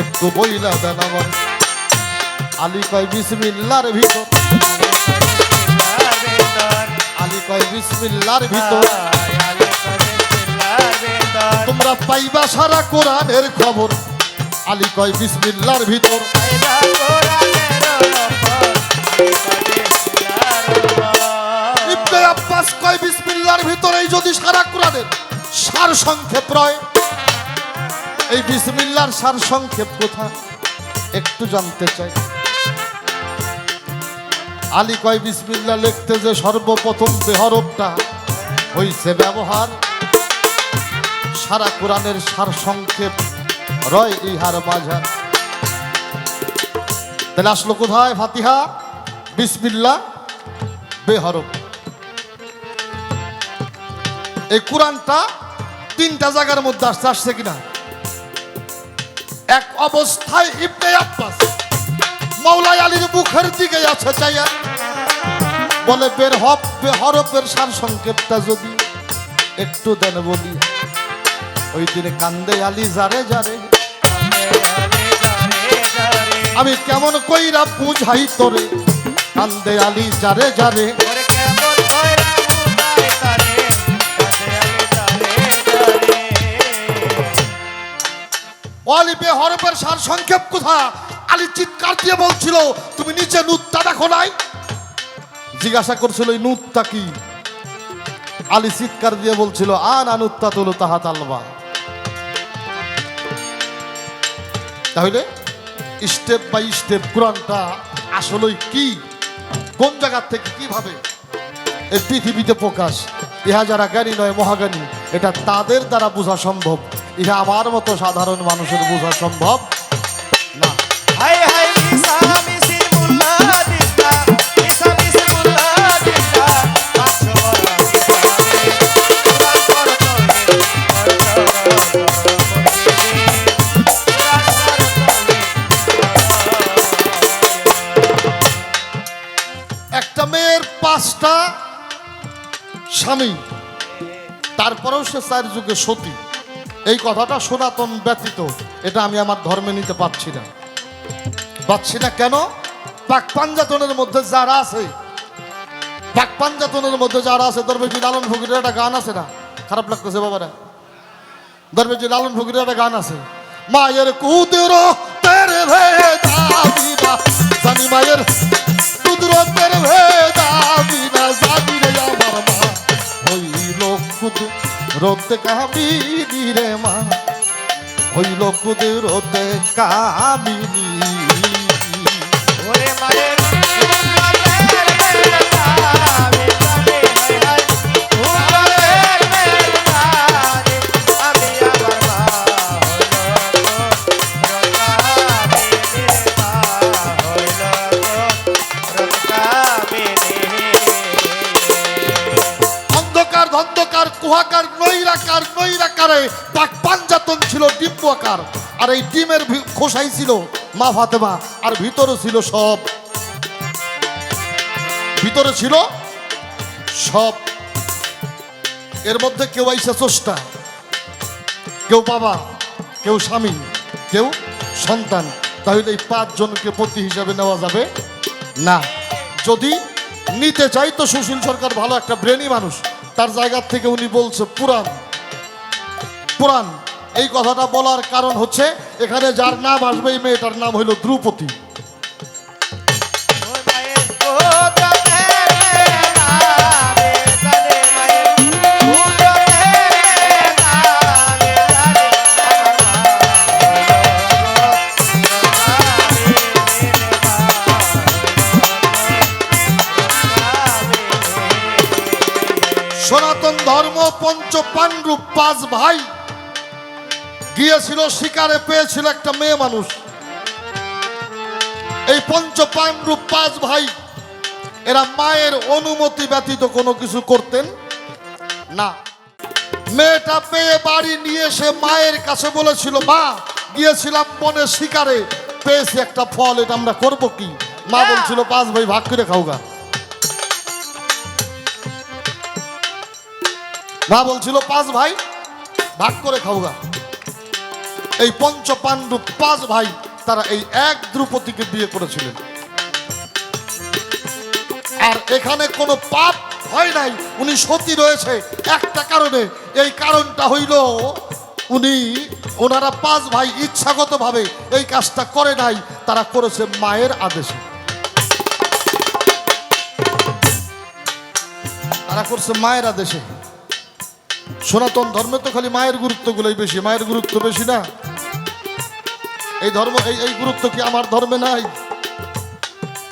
একটু বইলা দেন আমার। আলী কয়, বিসমিল্লাহর ভিতর। আলী কয়, বিসমিল্লাহর ভিতর তোমরা পাইবা সারা কোরআনের খবর। আলী কয়, বিসমিল্লাহর ভিতর। ইবনে আব্বাস কয়, বিসমিল্লাহর ভিতরেই যদি সারা কোরআনের সার সংক্ষেপ রয়, এই বিসমিল্লাহর সার সংক্ষেপ কোথা একটু জানতে চাই। আলী কয়, বিসমিল্লাহ লিখতে যে সর্বপ্রথম বেহরফটা হইছে ব্যবহার, সারা কোরআনের সার সংক্ষেপ রয় ইহার মাঝার। তাহলে আসলো কোথায় ফাতিহা? বিসমিল্লাহ বেহরফ। এই কোরআনটা 3টা জায়গার মধ্যে আসছে কিনা? এক অবস্থায় ইবনে আব্বাস মাওলাই আলীর মুখের দিকে আছে চাইয়া বলে, বেহরফের সার সংক্ষেপটা যদি একটু দেন বলি। ওই দিনে কান্দে আলী যারে যারে, আমি কেমন কইরা বুঝাই তোরে কান্দে আলি যারে যারে ওরে কেমন কইরা বুঝাই তারে কাঁদে আলি তারে তারে অলিপে হরফের সার সংক্ষেপ কথা আলী চিৎকার দিয়ে বলছিল তুমি নিচে নুত্তা দেখো নাই জিজ্ঞাসা করছিল এই নুত্তা কি আলী চিৎকার দিয়ে বলছিল আন আনুত্তা তুলো তাহা তালবা তাহলে স্টেপ বাই স্টেপ কোরআনটা আসলে কি কোন জায়গা থেকে কিভাবে এই পৃথিবীতে প্রকাশ ইহা যারা জ্ঞানী নয় মহাজ্ঞানী এটা তাদের দ্বারা বোঝা সম্ভব ইহা আমার মতো সাধারণ মানুষের বোঝা সম্ভব না হাই হাই মিসা মিসির মুল্লা দিস্তা মিসা মিসির মুল্লা দিস্তা পাঁচশোরা একটা মেয়ের 5টা স্বামী তারপরেও সে 4 যুগে সতী এই কথাটা সনাতন ব্যতীত এটা আমি আমার ধর্মে নিতে পারছি না কেন পাক পাঞ্জাতনের মধ্যে যারা আছে পাক পাঞ্জাতনের মধ্যে যারা আছে দরবেজি লালন ফকিরের একটা গান আছে না খারাপ লাগতেছে বাবারা দরবেজি লালন ফকিরের একটা গান আছে মায়ের কুদরো তেরে ভেদাবিনা জানি মায়ের কুদরো তেরে ভেদাবিনা জানি রে আমার মা হইল কুদরতে কামিনী রে মা হইল কুদরতে কামিনী ওরে মায়ের উম্মতের মেলাবে যাবে হাই হাই উম্মতের মেলাবে আমি আমার মা হইল তো রকাবিনী অন্ধকার ধন্ধকার কুহাকার নৈরাকারে পাক পাঞ্জাতন ছিল ডিম্ব আকার আর এই ডিমের খোসাই ছিল মা ফাতেমা আর ভিতরে ছিল সব এর মধ্যে কেউ আইসা চষ্টা কেউ বাবা কেউ স্বামী কেউ সন্তান তাহলে এই 5 জনকে পতি হিসাবে নেওয়া যাবে না যদি নিতে চাই তো সুশীল সরকার ভালো একটা ব্রেনি মানুষ তার জায়গা থেকে উনি বলছে পুরাণ এই কথাটা বলার কারণ হচ্ছে এখানে যার নাম আসবে এই মেয়েটার নাম হইল দ্রৌপদী ওই মায়ের কুদরতের মেলাবে যাবে মায়ের কুদরতের মেলাবে যাবে সনাতন ধর্ম পঞ্চ পাণ্ডব 5 ভাই গিয়েছিল শিকারে পেয়েছিল একটা মেয়ে মানুষ এই পঞ্চ পাণ্ডব 5 ভাই এরা মায়ের অনুমতি ব্যতীত কোনো কিছু করতেন না মেয়েটা পেয়ে বাড়ি নিয়ে এসে মায়ের কাছে বলেছিল মা গিয়েছিলাম বনে শিকারে পেয়েছি একটা ফল এটা আমরা করব কি মা বলছিল 5 ভাই ভাগ করে খাওগা মা বলছিল 5 ভাই ভাগ করে খাওগা এই পঞ্চ পাণ্ডব 5 ভাই তারা এই এক দ্রৌপদীকে বিয়ে করেছিলেন আর এখানে কোনো পাপ হয় নাই উনি সতী রয়েছে একটা কারণে এই কারণটা হইল ওনারা 5 ভাই ইচ্ছাগতভাবে এই কাজটা করে নাই তারা করেছে মায়ের আদেশে সনাতন ধর্মে তো খালি মায়ের গুরুত্বগুলোই বেশি মায়ের গুরুত্ব বেশি না এই ধর্ম এই গুরুত্ব কি আমার ধর্মে নাই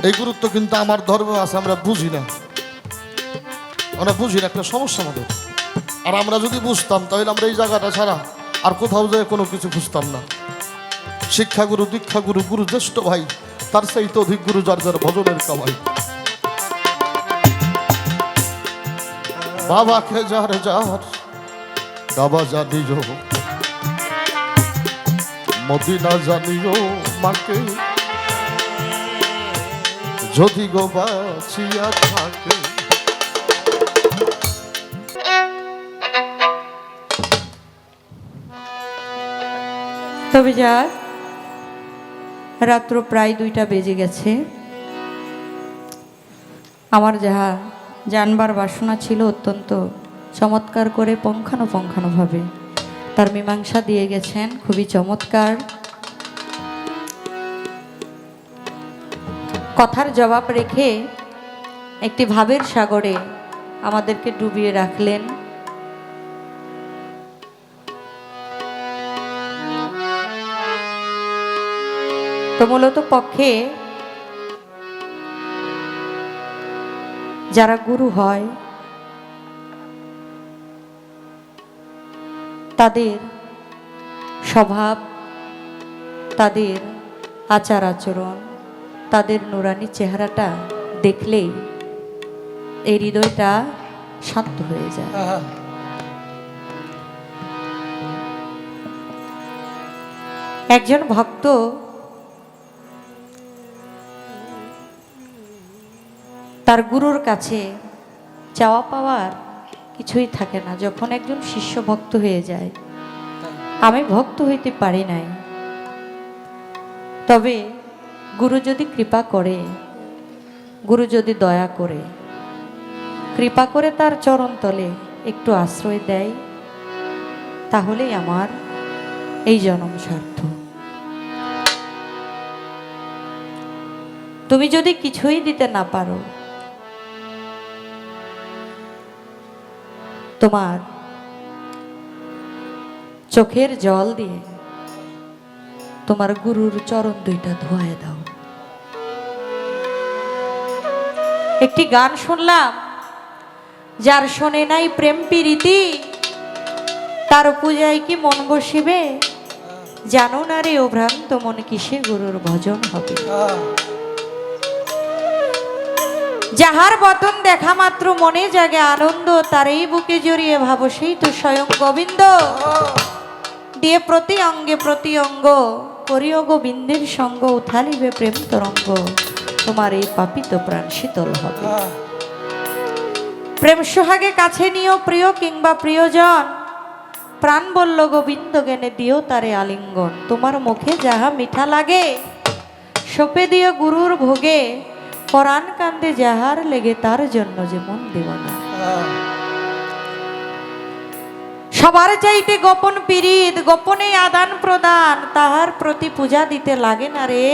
এই গুরুত্ব কিন্তু আমার ধর্মে আছে আমরা বুঝি না একটা সমস্যা আমাদের আর আমরা যদি বুঝতাম তাহলে আমরা এই জায়গাটা ছাড়া আর কোথাও যায় কোনো কিছু বুঝতাম না শিক্ষাগুরু দীক্ষাগুরু গুরু জ্যেষ্ঠ ভাই তার চাইতে অধিক গুরু যার যার ভজনের কামাই বাবাকে যার বাবা জানিও মদিনা জানিও মাকে যদি গো বাঁচিয়া থাকে তবে যার রাত্র প্রায় 2টা বেজে গেছে। আমার যাহা জানবার বাসনা ছিল অত্যন্ত চমৎকার করে পুঙ্খানুপুঙ্খানুভাবে তার মীমাংসা দিয়ে গেছেন, খুবই চমৎকার। কথার জবাব রেখে একটি ভাবের সাগরে আমাদেরকে ডুবিয়ে রাখলেন। তো মূলত পক্ষে যারা গুরু হয় তাদের স্বভাব, তাদের আচার আচরণ, তাদের নুরানি চেহারাটা দেখলেই এই হৃদয়টা শান্ত হয়ে যায়। একজন ভক্ত তার গুরুর কাছে চাওয়া পাওয়ার কিছুই থাকে না। যখন একজন শিষ্য ভক্ত হয়ে যায়, আমি ভক্ত হইতে পারি নাই, তবে গুরু যদি কৃপা করে, গুরু যদি দয়া করে, কৃপা করে তার চরণ তলে একটু আশ্রয় দেয়, তাহলেই আমার এই জন্ম সার্থক। তুমি যদি কিছুই দিতে না পারো, তোমার চোখের জল দিয়ে তোমার গুরুর চরণ 2টা ধোয়ায় দাও। একটি গান শুনলাম, যার শোনে নাই প্রেম প্রীতি, তার পূজায় কি মন বসিবে, জানো না রে ও ভ্রান্ত মন কিসে গুরুর ভজন হবে। যাহার বদন দেখা মাত্র মনে জাগে আনন্দ, তার এই বুকে জড়িয়ে ভাবো সেই তো স্বয়ং গোবিন্দ। দিয়ে প্রতি অঙ্গে প্রতি অঙ্গ করিও গোবিন্দের সঙ্গ, উথালিবে প্রেম তরঙ্গ, তোমার এই পাপিত প্রাণ শীতল হবে। প্রেম সোহাগে কাছে নিও প্রিয় কিংবা প্রিয়জন, প্রাণ বলল গোবিন্দ জ্ঞানে দিও তারে আলিঙ্গন। তোমার মুখে যাহা মিঠা লাগে সপে দিও গুরুর ভোগে, পরাণ কান্দে যাহার লেগে তার জন্য যে মন দিওয়ানা। সবার চাইতে গোপন পীড়িত, গোপনে আদান প্রদান, তাহার প্রতি পূজা দিতে লাগে না রে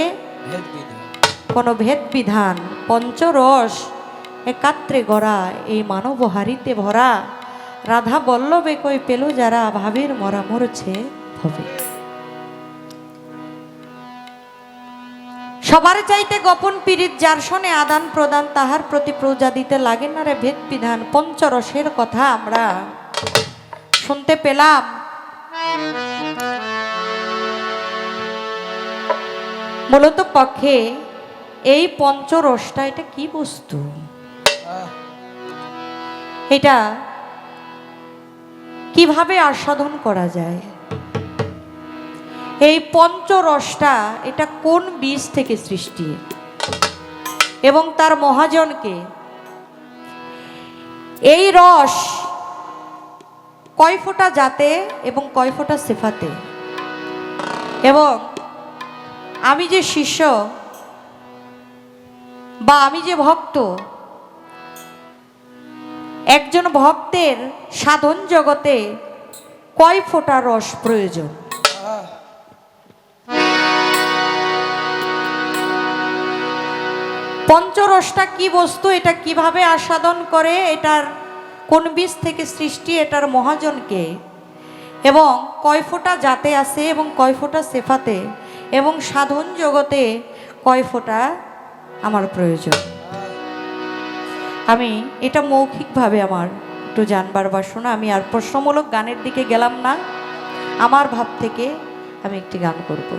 কোনো ভেদ বিধান। পঞ্চরস একাত্রে গড়া এই মানব হারিতে ভরা, রাধা বল্লভে কই পেল যারা, ভাবের মরা মরছে ভবে। সবার চাইতে গোপন পীড়িত, যার শোনে আদান প্রদান, তাহার প্রতি পূজা দিতে লাগে না রে ভেদ বিধান। পঞ্চরসের কথা আমরা শুনতে পেলাম। মূলত পক্ষে এই পঞ্চরসটা এটা কি বস্তু, এটা কিভাবে আস্বাদন করা যায়, এই পঞ্চরসটা এটা কোন বীজ থেকে সৃষ্টি, এবং তার মহাজনকে, এই রস কয় ফোঁটা জাতে এবং কয় ফোঁটা সেফাতে, এবং আমি যে শিষ্য বা আমি যে ভক্ত, একজন ভক্তের সাধন জগতে কয় ফোঁটা রস প্রয়োজন। পঞ্চরসটা কি বস্তু, এটা কিভাবে আস্বাদন করে, এটার কোন বীজ থেকে সৃষ্টি, এটার মহাজনকে, এবং কয় ফোঁটা জাতে আছে এবং কয় ফোঁটা সেফাতে, এবং সাধন জগতে কয় ফোঁটা আমার প্রয়োজন। আমি এটা মৌখিকভাবে আমার একটু জানবার বাসনা। আমি আর প্রশ্নমূলক গানের দিকে গেলাম না, আমার ভাব থেকে আমি একটি গান করব।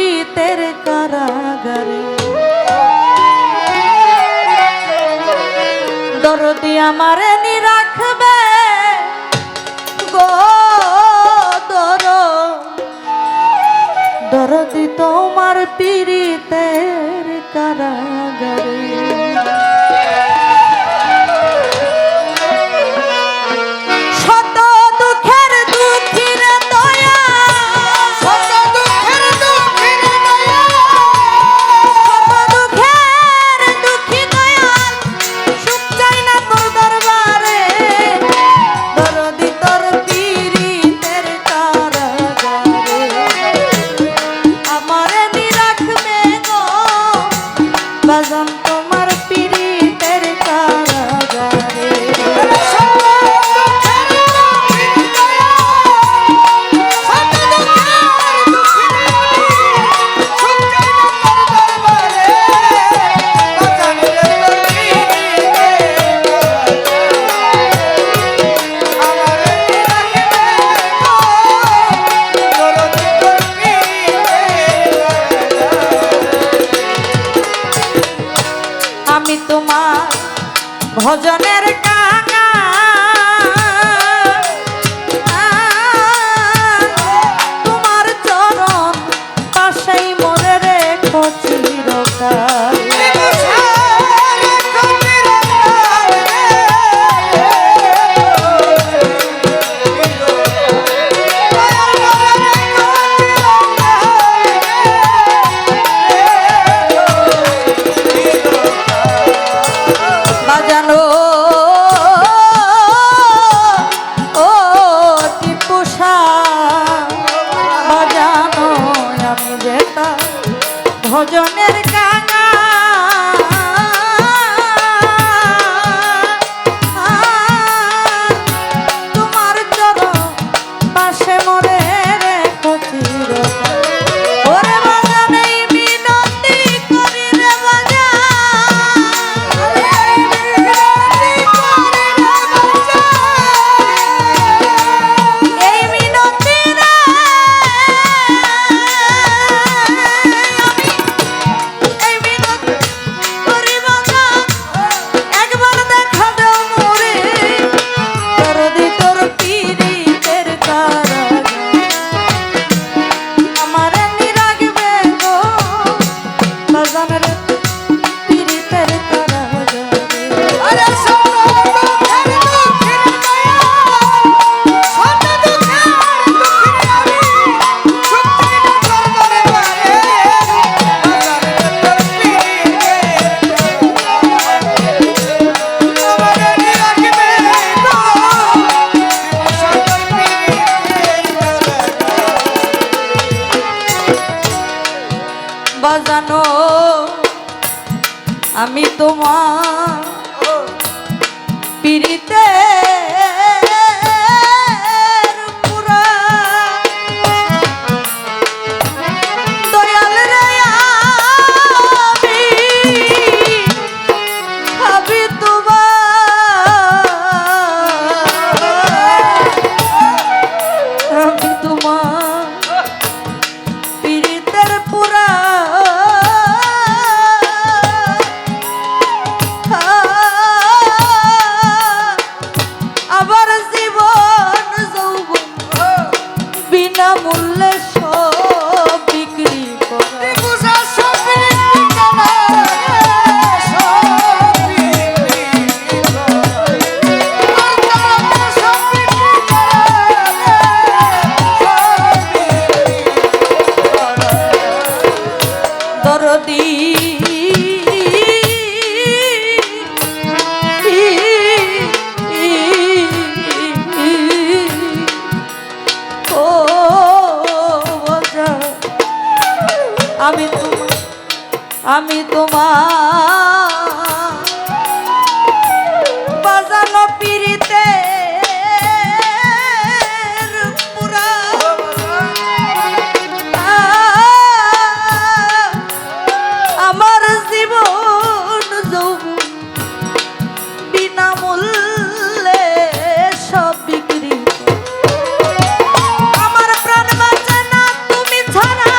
পীড়িতের কারাগারে দরদি আমারে নি রাখবে গো দরদি তোমার পীড়িতের কারাগারে শত দুঃখের দুঃখীর দয়া শত দুঃখের দুঃখীর দয়া শত দুঃখের দুঃখী দয়াল সুখ চাই না তোর দরবারে দরদি তোর পীড়িতের কারাগারে আমারে নি রাখবে গো বাজান তোমার পীড়িতের কারাগারে আমি তোমার ভজনের কাঙা তোমার চরণ পাশেই মরে রেখো চিরকাল বাজানো ও টিপুষা বাজানো আমি যেটা ভজনের কাঙা তোমার চরণ পাশে মরে রেখো চিরকাল ওরে বাজান এই মিনতি করি রে এই মিনতি রে এই মিনতি করি বাজান একবার দেখা দাও মোরে দরদি তোর পীড়িতের কারাগারে আমারে নি রাখবে গো বাজান রে পীড়িতের কারাগারে আরে বাজানো আমি তোমার পীড়িতের পুরা দয়াল রে আমি তোমার পীড়িতের পুরা আবার জীবন যৌবন বিনা মূল্যে সব বিক্রি করা দরদি ও বাজান আমি তোমার বাজানো পীড়িতের পুরা আমার জীবন যৌবন বিনামূল্যে সব বিক্রি আমার প্রাণ বাঁচে না তুমি ছাড়া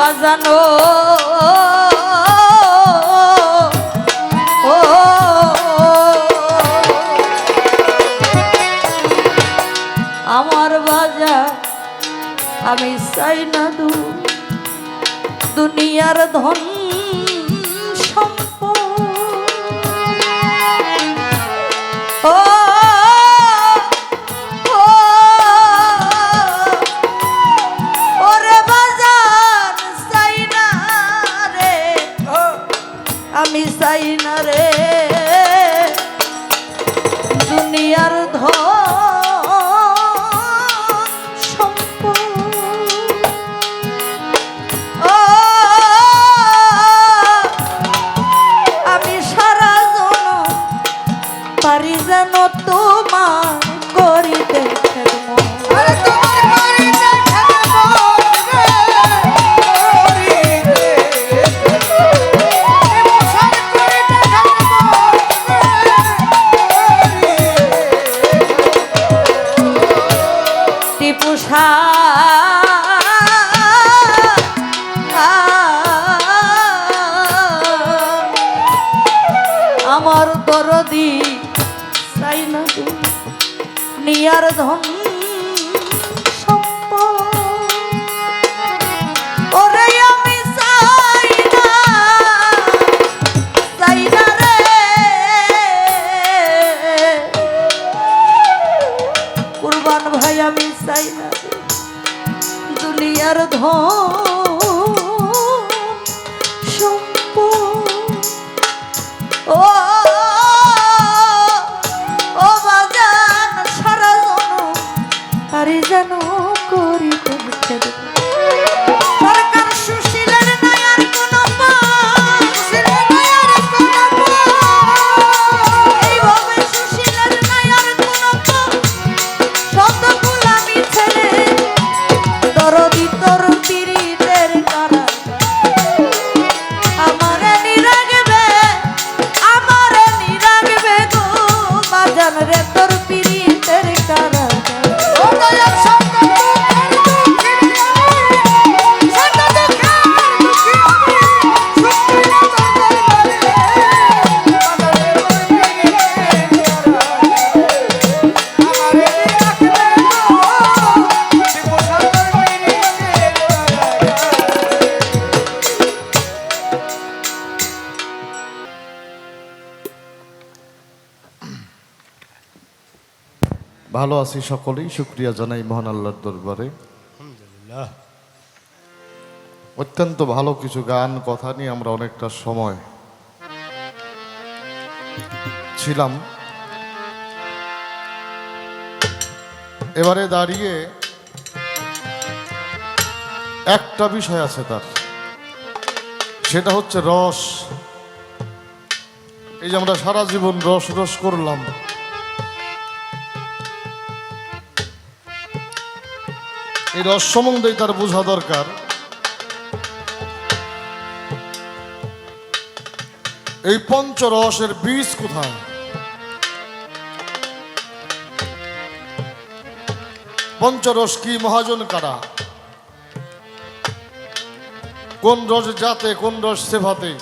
বাজানো ও আমার বাজার আমি চাই না দুনিয়ার ধন সম্পদ ও ওরে বাজার চাই না রে আমি চাই না রে দুনিয়ার ধন পারি যেন তোমার করিতে টিপুষা আমার দরদি চাই না দুনিয়ার ধন সম্পদ ওরে আমি চাই না রে কুরবান ভাই আমি চাই না দুনিয়ার ধন সম্পদ ও পারি যেন করিতে সরকার সুশীলের নয়ার কোন এইভাবে সুশীলের নয়ার কোন শব্দ গোলামি ছেড়ে দরদি তোর পীড়িতের কারা আমারে নিরাগবে গো বাজান রে তোর পীড়িতের কারা ভালো আছি সকলেই শুকরিয়া জানাই মহান আল্লাহর দরবারে অত্যন্ত ভালো কিছু গান কথা নিয়ে আমরা অনেকটা সময় ছিলাম এবারে দাঁড়িয়ে একটা বিষয় আছে তার সেটা হচ্ছে রস এই যে আমরা সারা জীবন রস রস করলাম এই রস সম্বন্ধে তার বোঝা দরকার এই পঞ্চরসের বীজ কোথায় পঞ্চরস কি মহাজন কারা কোন রস জাতে কোন রস সেভাতে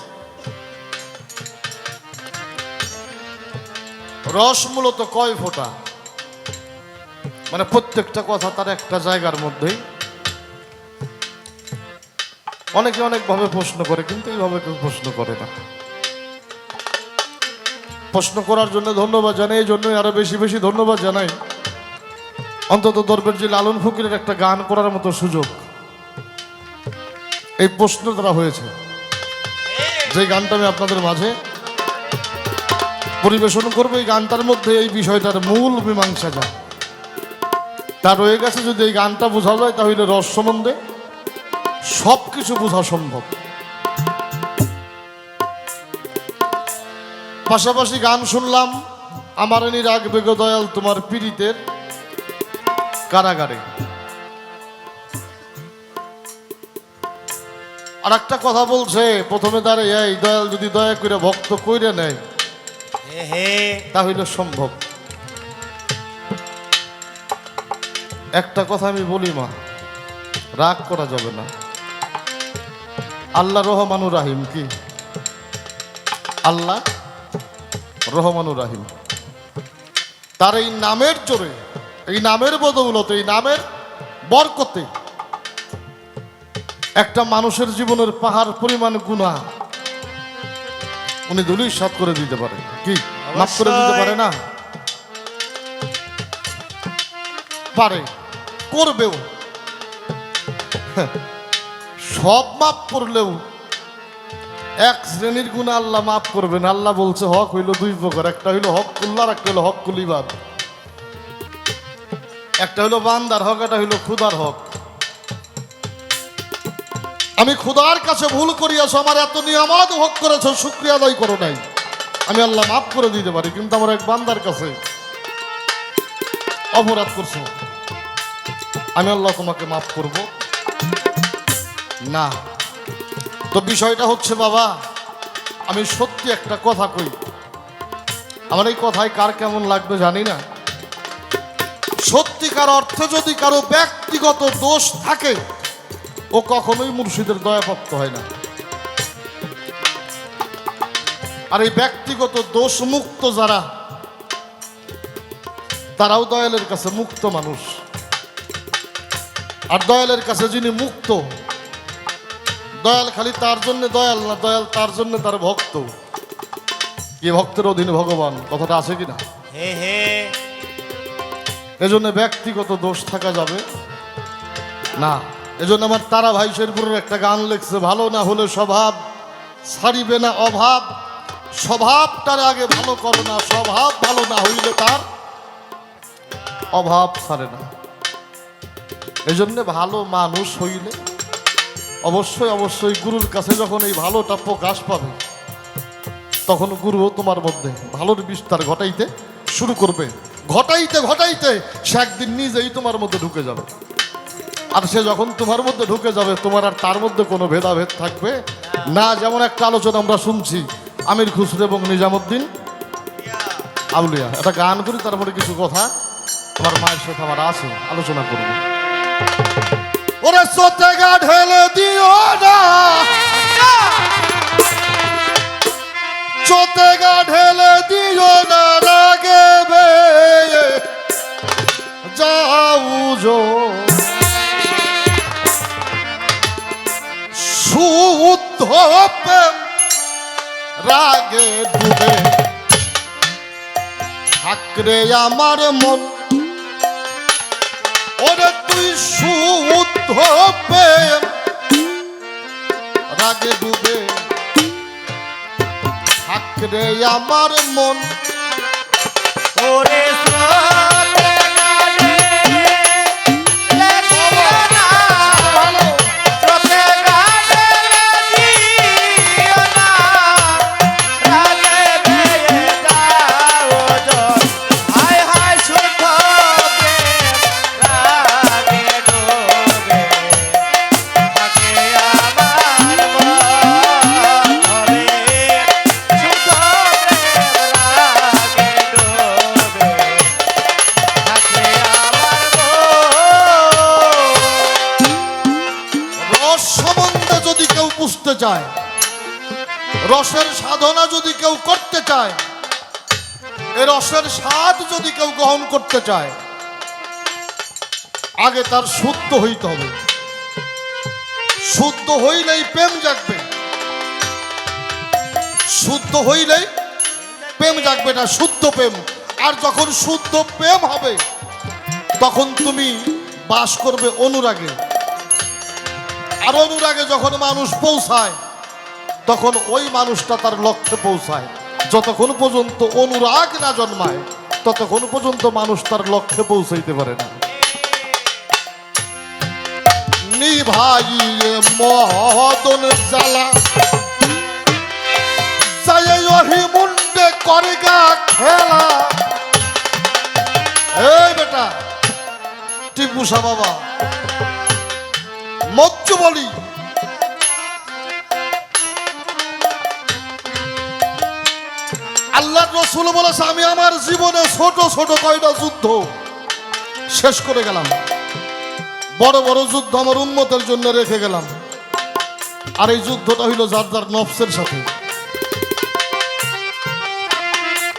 রস মূলত কয় ফোঁটা মানে প্রত্যেকটা কথা তার একটা জায়গার মধ্যেই অনেকে অনেকভাবে প্রশ্ন করে কিন্তু এইভাবে কেউ প্রশ্ন করে না প্রশ্ন করার জন্য ধন্যবাদ জানাই এই জন্যই আরো বেশি বেশি ধন্যবাদ জানাই অন্তত দরবের যে লালন ফকিরের একটা গান করার মতো সুযোগ এই প্রশ্ন দ্বারা হয়েছে যে গানটা আমি আপনাদের মাঝে পরিবেশন করবো এই গানটার মধ্যে এই বিষয়টার মূল মীমাংসা যায় তা রয়ে গেছে যদি এই গানটা বোঝা যায় তাহলে রস সম্বন্ধে সব কিছু বোঝা সম্ভব পাশাপাশি গান শুনলাম আমার নি রাখবে গো দয়াল তোমার পীড়িতের কারাগারে আর একটা কথা বলছে প্রথমে দাঁড়িয়ে এই দয়াল যদি দয়া করে ভক্ত কইরে নেয় তাহলে সম্ভব একটা কথা আমি বলি মা রাগ করা যাবে না আল্লাহ রহমানুর রাহিম। কি আল্লাহ রহমানুর রাহিম, তার এই নামের জোরে, এই নামের বদৌলতে, এই নামের বরকতে একটা মানুষের জীবনের পাহাড় পরিমাণ গুনাহ উনি ধুলিস সাৎ করে দিতে পারে। কি মাফ করে দিতে পারে না? পারে, করবেও। সব মাফ করলেও এক শ্রেণীর গুনাহ আল্লাহ মাফ করবেন। আল্লাহ বলছে হক হইল দুই প্রকার, একটা হইল হক কুল্লার, একটা হইল হক কুলিবাদ। একটা হইল বান্দার হক, একটা হইল খুদার হক। আমি খুদার কাছে ভুল করিয়াছ, আমার এত নিয়ামত ভোগ করেছ, শুকরিয়া আদায় করো নাই, আমি আল্লাহ মাফ করে দিতে পারি। কিন্তু আমার এক বান্দার কাছে অপরাধ করছো, আমি আল্লাহ তোমাকে মাফ করব না। তো বিষয়টা হচ্ছে বাবা, আমি সত্যি একটা কথা কই, আমার এই কথায় কার কেমন লাগবে জানি না। সত্যিকার অর্থে যদি কারো ব্যক্তিগত দোষ থাকে, ও কখনোই মুর্শিদের দয়াপ্রাপ্ত হয় না। আর এই ব্যক্তিগত দোষ মুক্ত যারা, তারাও দয়ালের কাছে মুক্ত মানুষ। আর দয়ালের কাছে যিনি মুক্ত, দয়াল খালি তার জন্য দয়াল না, দয়াল তার জন্য তার ভক্ত। কি ভক্তের অধীনে ভগবান, কথাটা আছে কিনা? হে হে, এজন্য ব্যক্তিগত দোষ থাকা যাবে না। এজন্য আমার তারা ভাই শেরপুরের একটা গান লেখছে, ভালো না হলে স্বভাব ছাড়িবে না অভাব, স্বভাবটার আগে ভালো করো না, স্বভাব ভালো না হইলে তার অভাব ছাড়ে না। এজন্য ভালো মানুষ হইলে অবশ্যই অবশ্যই গুরুর কাছে যখন এই ভালোটা প্রকাশ পাবে, তখন গুরুও তোমার মধ্যে ভালোর বিস্তার ঘটাইতে শুরু করবে। ঘটাইতে ঘটাইতে সে একদিন নিজেই তোমার মধ্যে ঢুকে যাবে। আর সে যখন তোমার মধ্যে ঢুকে যাবে, তোমার আর তার মধ্যে কোনো ভেদাভেদ থাকবে না। যেমন একটা আলোচনা আমরা শুনছি, আমির খুসরো এবং নিজামুদ্দিন আউলিয়া, একটা গান করি, তারপরে কিছু কথা আমার মায়ের সাথে আমার আছে, আলোচনা করব। ওরে সোতে গা ঢেলে দিও না, চোতে গা ঢেলে দিও না, রাগে বে যাও যো শুদ্ধ প্রেম রাগে ডুবে থাকরে আমার মন। ওরে তুই শুদ্ধ প্রেম রাগে ডুবে থাকরে আমার মন। ওরে স্রোতে গানে লেখিও না, স্রোতে গানে লেখিও না, রাগে বেয়ে যাও জন। হায় হায় শুদ্ধ প্রেম রাগে ডোবে থাকে আমার মন। ওরে শুদ্ধ প্রেম রাগে ডোবে থাকে আমার মন। রস সম্বন্ধে যদি কেউ বুঝতে চায়, রসের সাধনা যদি কেউ করতে চায়, এ রসের স্বাদ যদি কেউ গ্রহণ করতে চায়, আগে তার শুদ্ধ হইতে হবে। শুদ্ধ হইলেই প্রেম জাগবে, শুদ্ধ হইলেই প্রেম জাগবে না, শুদ্ধ প্রেম। আর যখন শুদ্ধ প্রেম হবে, তখন তুমি বাস করবে অনুরাগে। আর অনুরাগে যখন মানুষ পৌঁছায়, তখন ওই মানুষটা তার লক্ষ্যে পৌঁছায়। যতক্ষণ পর্যন্ত অনুরাগ না জন্মায়, ততক্ষণ পর্যন্ত মানুষ তার লক্ষ্যে পৌঁছাইতে পারে না। নিভাইয়ে মহদন জ্বালা যায় ওহি মুন্ডে করেগা খেলা। এই বেটা টিপুসা বাবা মজ্জু বলি, আল্লাহ রসুল বলেছে, আমি আমার জীবনে ছোট ছোট কয়টা যুদ্ধ শেষ করে গেলাম, বড় বড় যুদ্ধ আমার উম্মতের জন্য রেখে গেলাম। আর এই যুদ্ধটা হইল যার যার নফসের সাথে।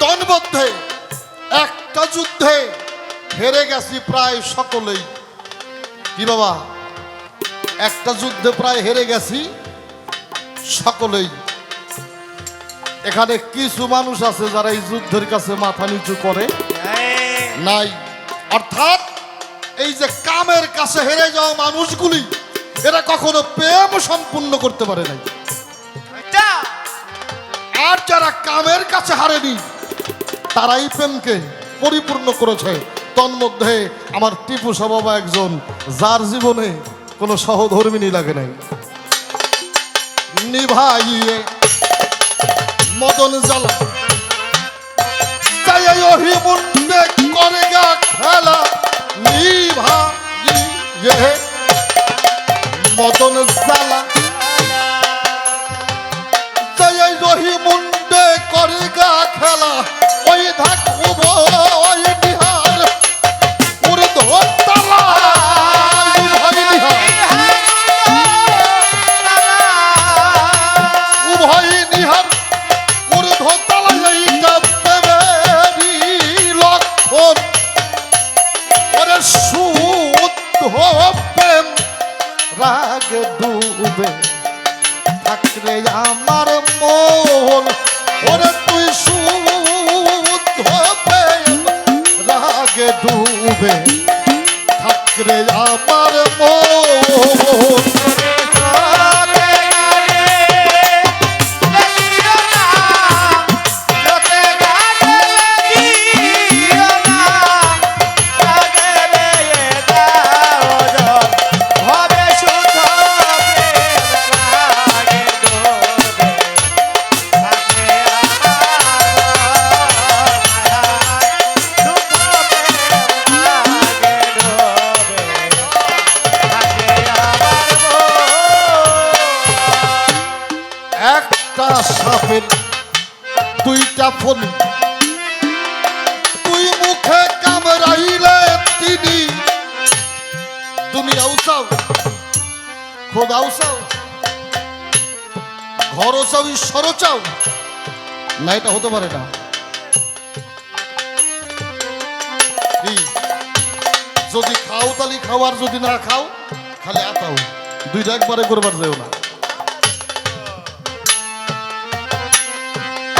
তন্মধ্যে একটা যুদ্ধে হেরে গেছি প্রায় সকলেই। কি বাবা? একটা যুদ্ধে প্রায় হেরে গেছি সকলেই। এখানে কিছু মানুষ আছে যারা এই যুদ্ধের কাছে মাথা নিচু করে নাই। অর্থাৎ এই যে কামের কাছে হেরে যাওয়া মানুষগুলি এরা কখনো প্রেম সম্পূর্ণ করতে পারে নাই। আর যারা কামের কাছে হারেনি তারাই প্রেমকে পরিপূর্ণ করেছে। তন্মধ্যে আমার টিপু বাবা একজন, যার জীবনে কোনো সহধর্মিনী লাগে নাই। নিভাইয়ে মদন জ্বালা তাই ওহি মুন্ডে করে গা খেলা। নিভাইয়ে মদন জ্বালা তাই ওহি মুন্ডে করে গা খেলা। ওই ধাক ওই নিহার ঊর্ধ্ব তালা। উভয় নিহার ঊর্ধ্ব তালা এইটা প্রেমেরই লক্ষণ। ওরে শুদ্ধ প্রেম রাগে ডুবে থাকলে আমার মন। ওরে তুই শুদ্ধ প্রেম রাগে ডুবে থাকলে আমার মন। একটা সাপের দুইটা ফলি, তুই মুখে কামড়াইলে তিনি। দুনিয়াও চাও, খোদাও চাও, ঘরও চাও, ঈশ্বরও চাও না, এটা হতে পারে না। কি যদি খাও তালি খাও, আর যদি না খাও খালি আতাও। দুইটা একবারে করবার যাও না।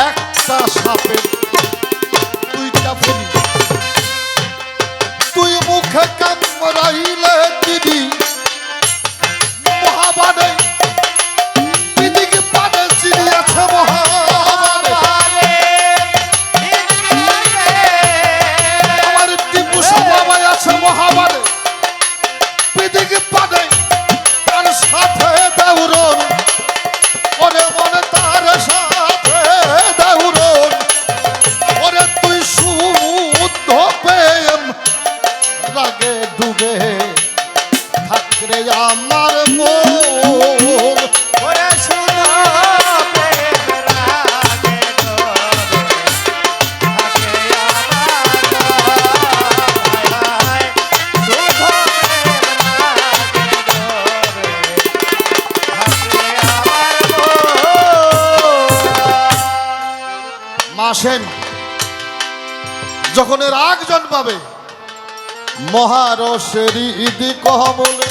একটা সাপের দুইটা ফলি, তুই মুখে কামড়াইলে তিনি। মহাবানে দিদিকে পানে চিনি আছে মহাবানে। আমার টিপু সবাই আছে মহাবানে। দিদিকে পানে তার সাথে দৌড়ন। ওরে মনে তার সাথে দৌড়ন। ওরে তুই শুদ্ধ প্রেম রাগে ডুবে থাকলে আমার মন। ওরে শুদ্ধ প্রেম রাগে ডোবে থাকে আমার মন। শুদ্ধ প্রেম রাগে ডোবে থাকে আমার মন। মাসেন যখন রাগ জন্মাবে মহারসেরই ইদি কহমলে।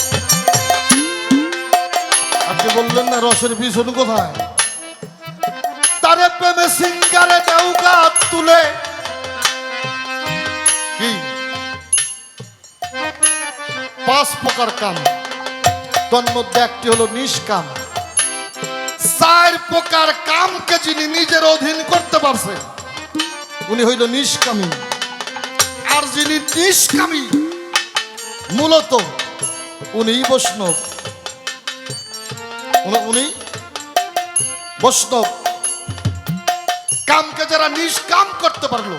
আপনি বললেন না রসের ভীষণ কোথায়? তারে প্রেমে সিঙ্গারে নৌকা তুলে। কি 5 প্রকার কাম, তন্মধ্যে একটি হলো নিষ্কাম। 4 প্রকার কামকে যিনি নিজের অধীন করতে পারছে উনি হইল নিষ্কামী। আর যিনি নিষ্কামী মূলত উনি বৈষ্ণব। উনি বৈষ্ণব। কামকে যারা নিষ্কাম করতে পারলো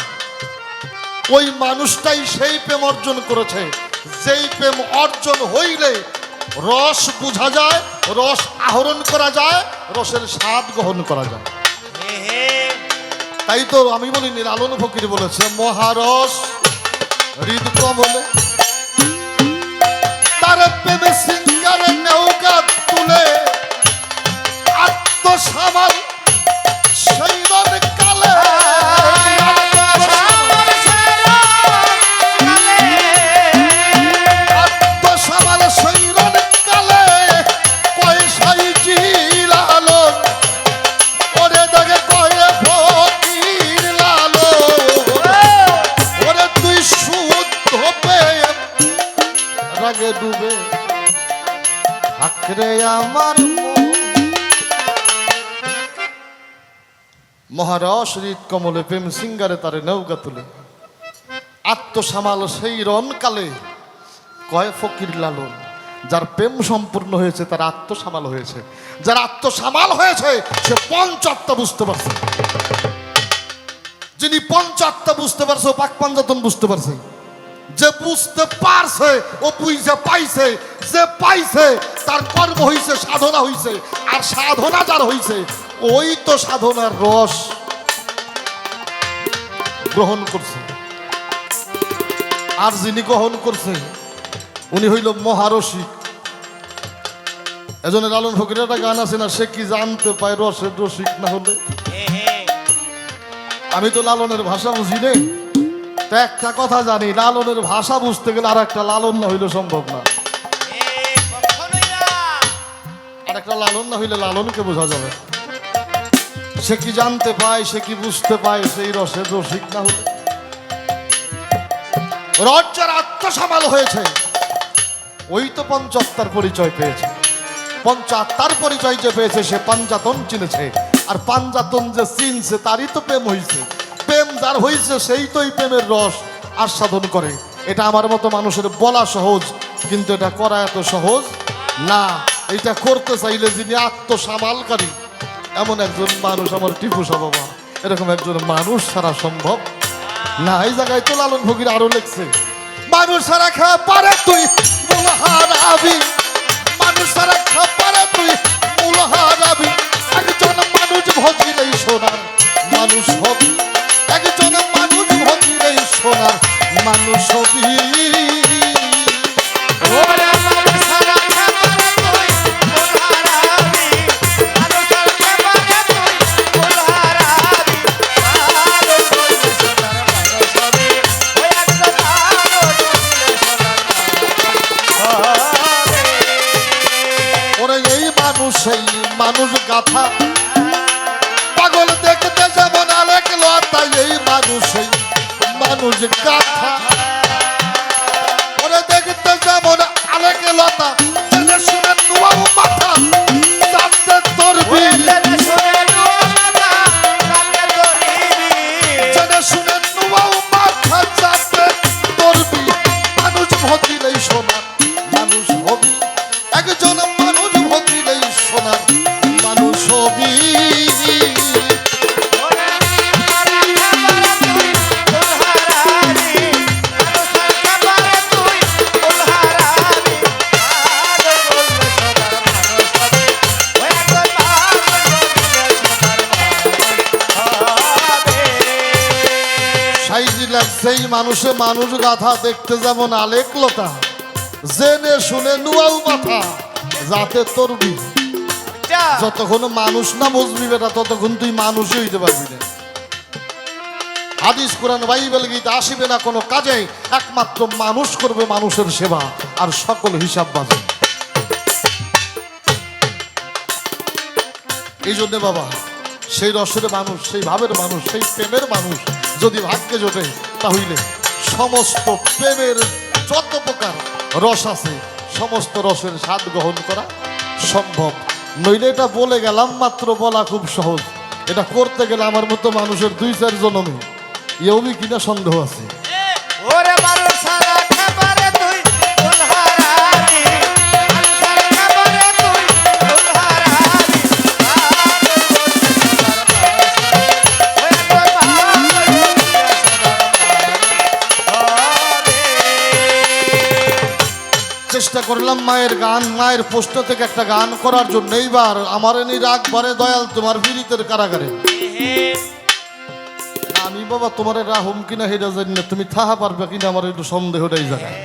ওই মানুষটাই সেই প্রেম অর্জন করেছে, যেই প্রেম অর্জন হইলে রস বোঝা যায়, রস আহরণ করা যায়, রসের স্বাদ গ্রহণ করা যায়। তাই তো আমি বলিনি, লালন ফকির বলেছে মহারস হৃদ কমলে। তার প্রেমে সিঙ্গারে নৌকা তুলে রাগে ডুবে থাকরে আমার মহারস হৃদ কমলে প্রেম সিঙ্গারে তারে নৌকা তুলে আত্মসামাল সেই রণকালে কয় ফকির লালন যার প্রেম সম্পূর্ণ হয়েছে তার আত্মসামাল হয়েছে, যার আত্মসামাল হয়েছে সে পঞ্চাত্মা বুঝতে পারছে। যিনি পঞ্চাত্মা বুঝতে পারছে ও পাক পাঞ্জাতন বুঝতে পারছে, যে বুঝতে পারছে ও বুঝে পাইছে, যে পাইছে তার কর্ম হইছে, সাধনা হইছে, আর সাধনা যার হইছে ওই তো সাধনার রস গ্রহণ করছে। আর যিনি গ্রহণ করছে উনি হইল মহারসিক। এজন্য লালন ফকিরের একটা গান আছে না, সে কি জানতে পায় রসের রসিক না হলে। আমি তো লালনের ভাষা বুঝি নে, তো একটা কথা জানি, লালনের ভাষা বুঝতে গেলে আর একটা লালন না হইলে সম্ভব না। আর একটা লালন না হইলে লালনকে বোঝা যাবে। সে কি জানতে পায়, সে কি বুঝতে পায়, সেই রসের রসিক না হলে। রজ্জার আত্মসামাল হয়েছে ওই তো পঞ্চাত্মার পরিচয় পেয়েছে। পঞ্চাত্মার পরিচয় যে পেয়েছে সে পাঞ্জাতন চিনেছে, আর পাঞ্জাতন যে চিনছে তারই তো প্রেম হয়েছে। প্রেম যার হয়েছে সেই তো এই প্রেমের রস আস্বাদন করে। এটা আমার মতো মানুষের বলা সহজ, কিন্তু এটা করা এত সহজ না। এটা করতে চাইলে যিনি আত্মসামালকারী এমন একজন মানুষ, আমার টিপু বাবা এরকম একজন মানুষ ছাড়া সম্ভব না। এই জায়গায় তো লালন ফকির আরো লিখছে, মানুষ ছাড়া খাওয়া পারে তুই মুলহারাবি, মানুষ ছাড়া খাওয়া পারে তুই মুলহারাবি, একজন মানুষ ভজিলেই সোনার মানুষ হবি, একজন মানুষ ভজিলেই সোনার মানুষ হবি। সেই মানুষ গাথা পাগল দেখতে যেমন আলেক লতা, এই মানুষ সেই মানুষ গাথা ওরে দেখতে যেমন আলেক লতা, জেনে শুনে নোয়াও মাথা চাপতে তোরবি, জেনে শুনে নোয়াও মাথা চাপতে তোরবি, মানুষ ভজিলেই সোনার মানুষ হবি, একজন মানুষ ভজিলেই সোনার মানুষ হবি। সেই মানুষে মানুষ গাথা দেখতে যেমন আলেকলতা, জেনে শুনে নুয়াও মাথা যাতে তোরবি। যতক্ষণ মানুষ না বুঝবি বেটা ততক্ষণ তুই মানুষই হইতে পারবি না। হাদিস কোরআন বাইবেল গীতা আসিবে না কোনো কাজে, একমাত্র মানুষ করবে মানুষের সেবা আর সকল হিসাব বাজে। এই জন্যে বাবা সেই রসের মানুষ, সেই ভাবের মানুষ, সেই প্রেমের মানুষ যদি ভাগ্যে জোটে তাহলে সমস্ত প্রেমের যত প্রকার রস আছে সমস্ত রসের স্বাদ গ্রহণ করা সম্ভব। নইলে এটা বলে গেলাম মাত্র, বলা খুব সহজ, এটা করতে গেলে আমার মতো মানুষের 2-4 জন্মে ইয়েও কিনা সন্দেহ আছে। ওরে মানুষ সারা খাবারে তুই ফুলহারানি, মানুষ সারা খাবারে তুই ফুলহারানি, চেষ্টা করলাম মায়ের গান, মায়ের পোস্ট থেকে একটা গান করার জন্য। এইবার আমার এনি রাগবারে দয়াল তোমার পীড়িতের কারাগারে। আমি বাবা তোমার রাহুম কিনা হেরা জানি না, তুমি থাহা পারবে কিনা আমার একটু সন্দেহটাই জায়গায়।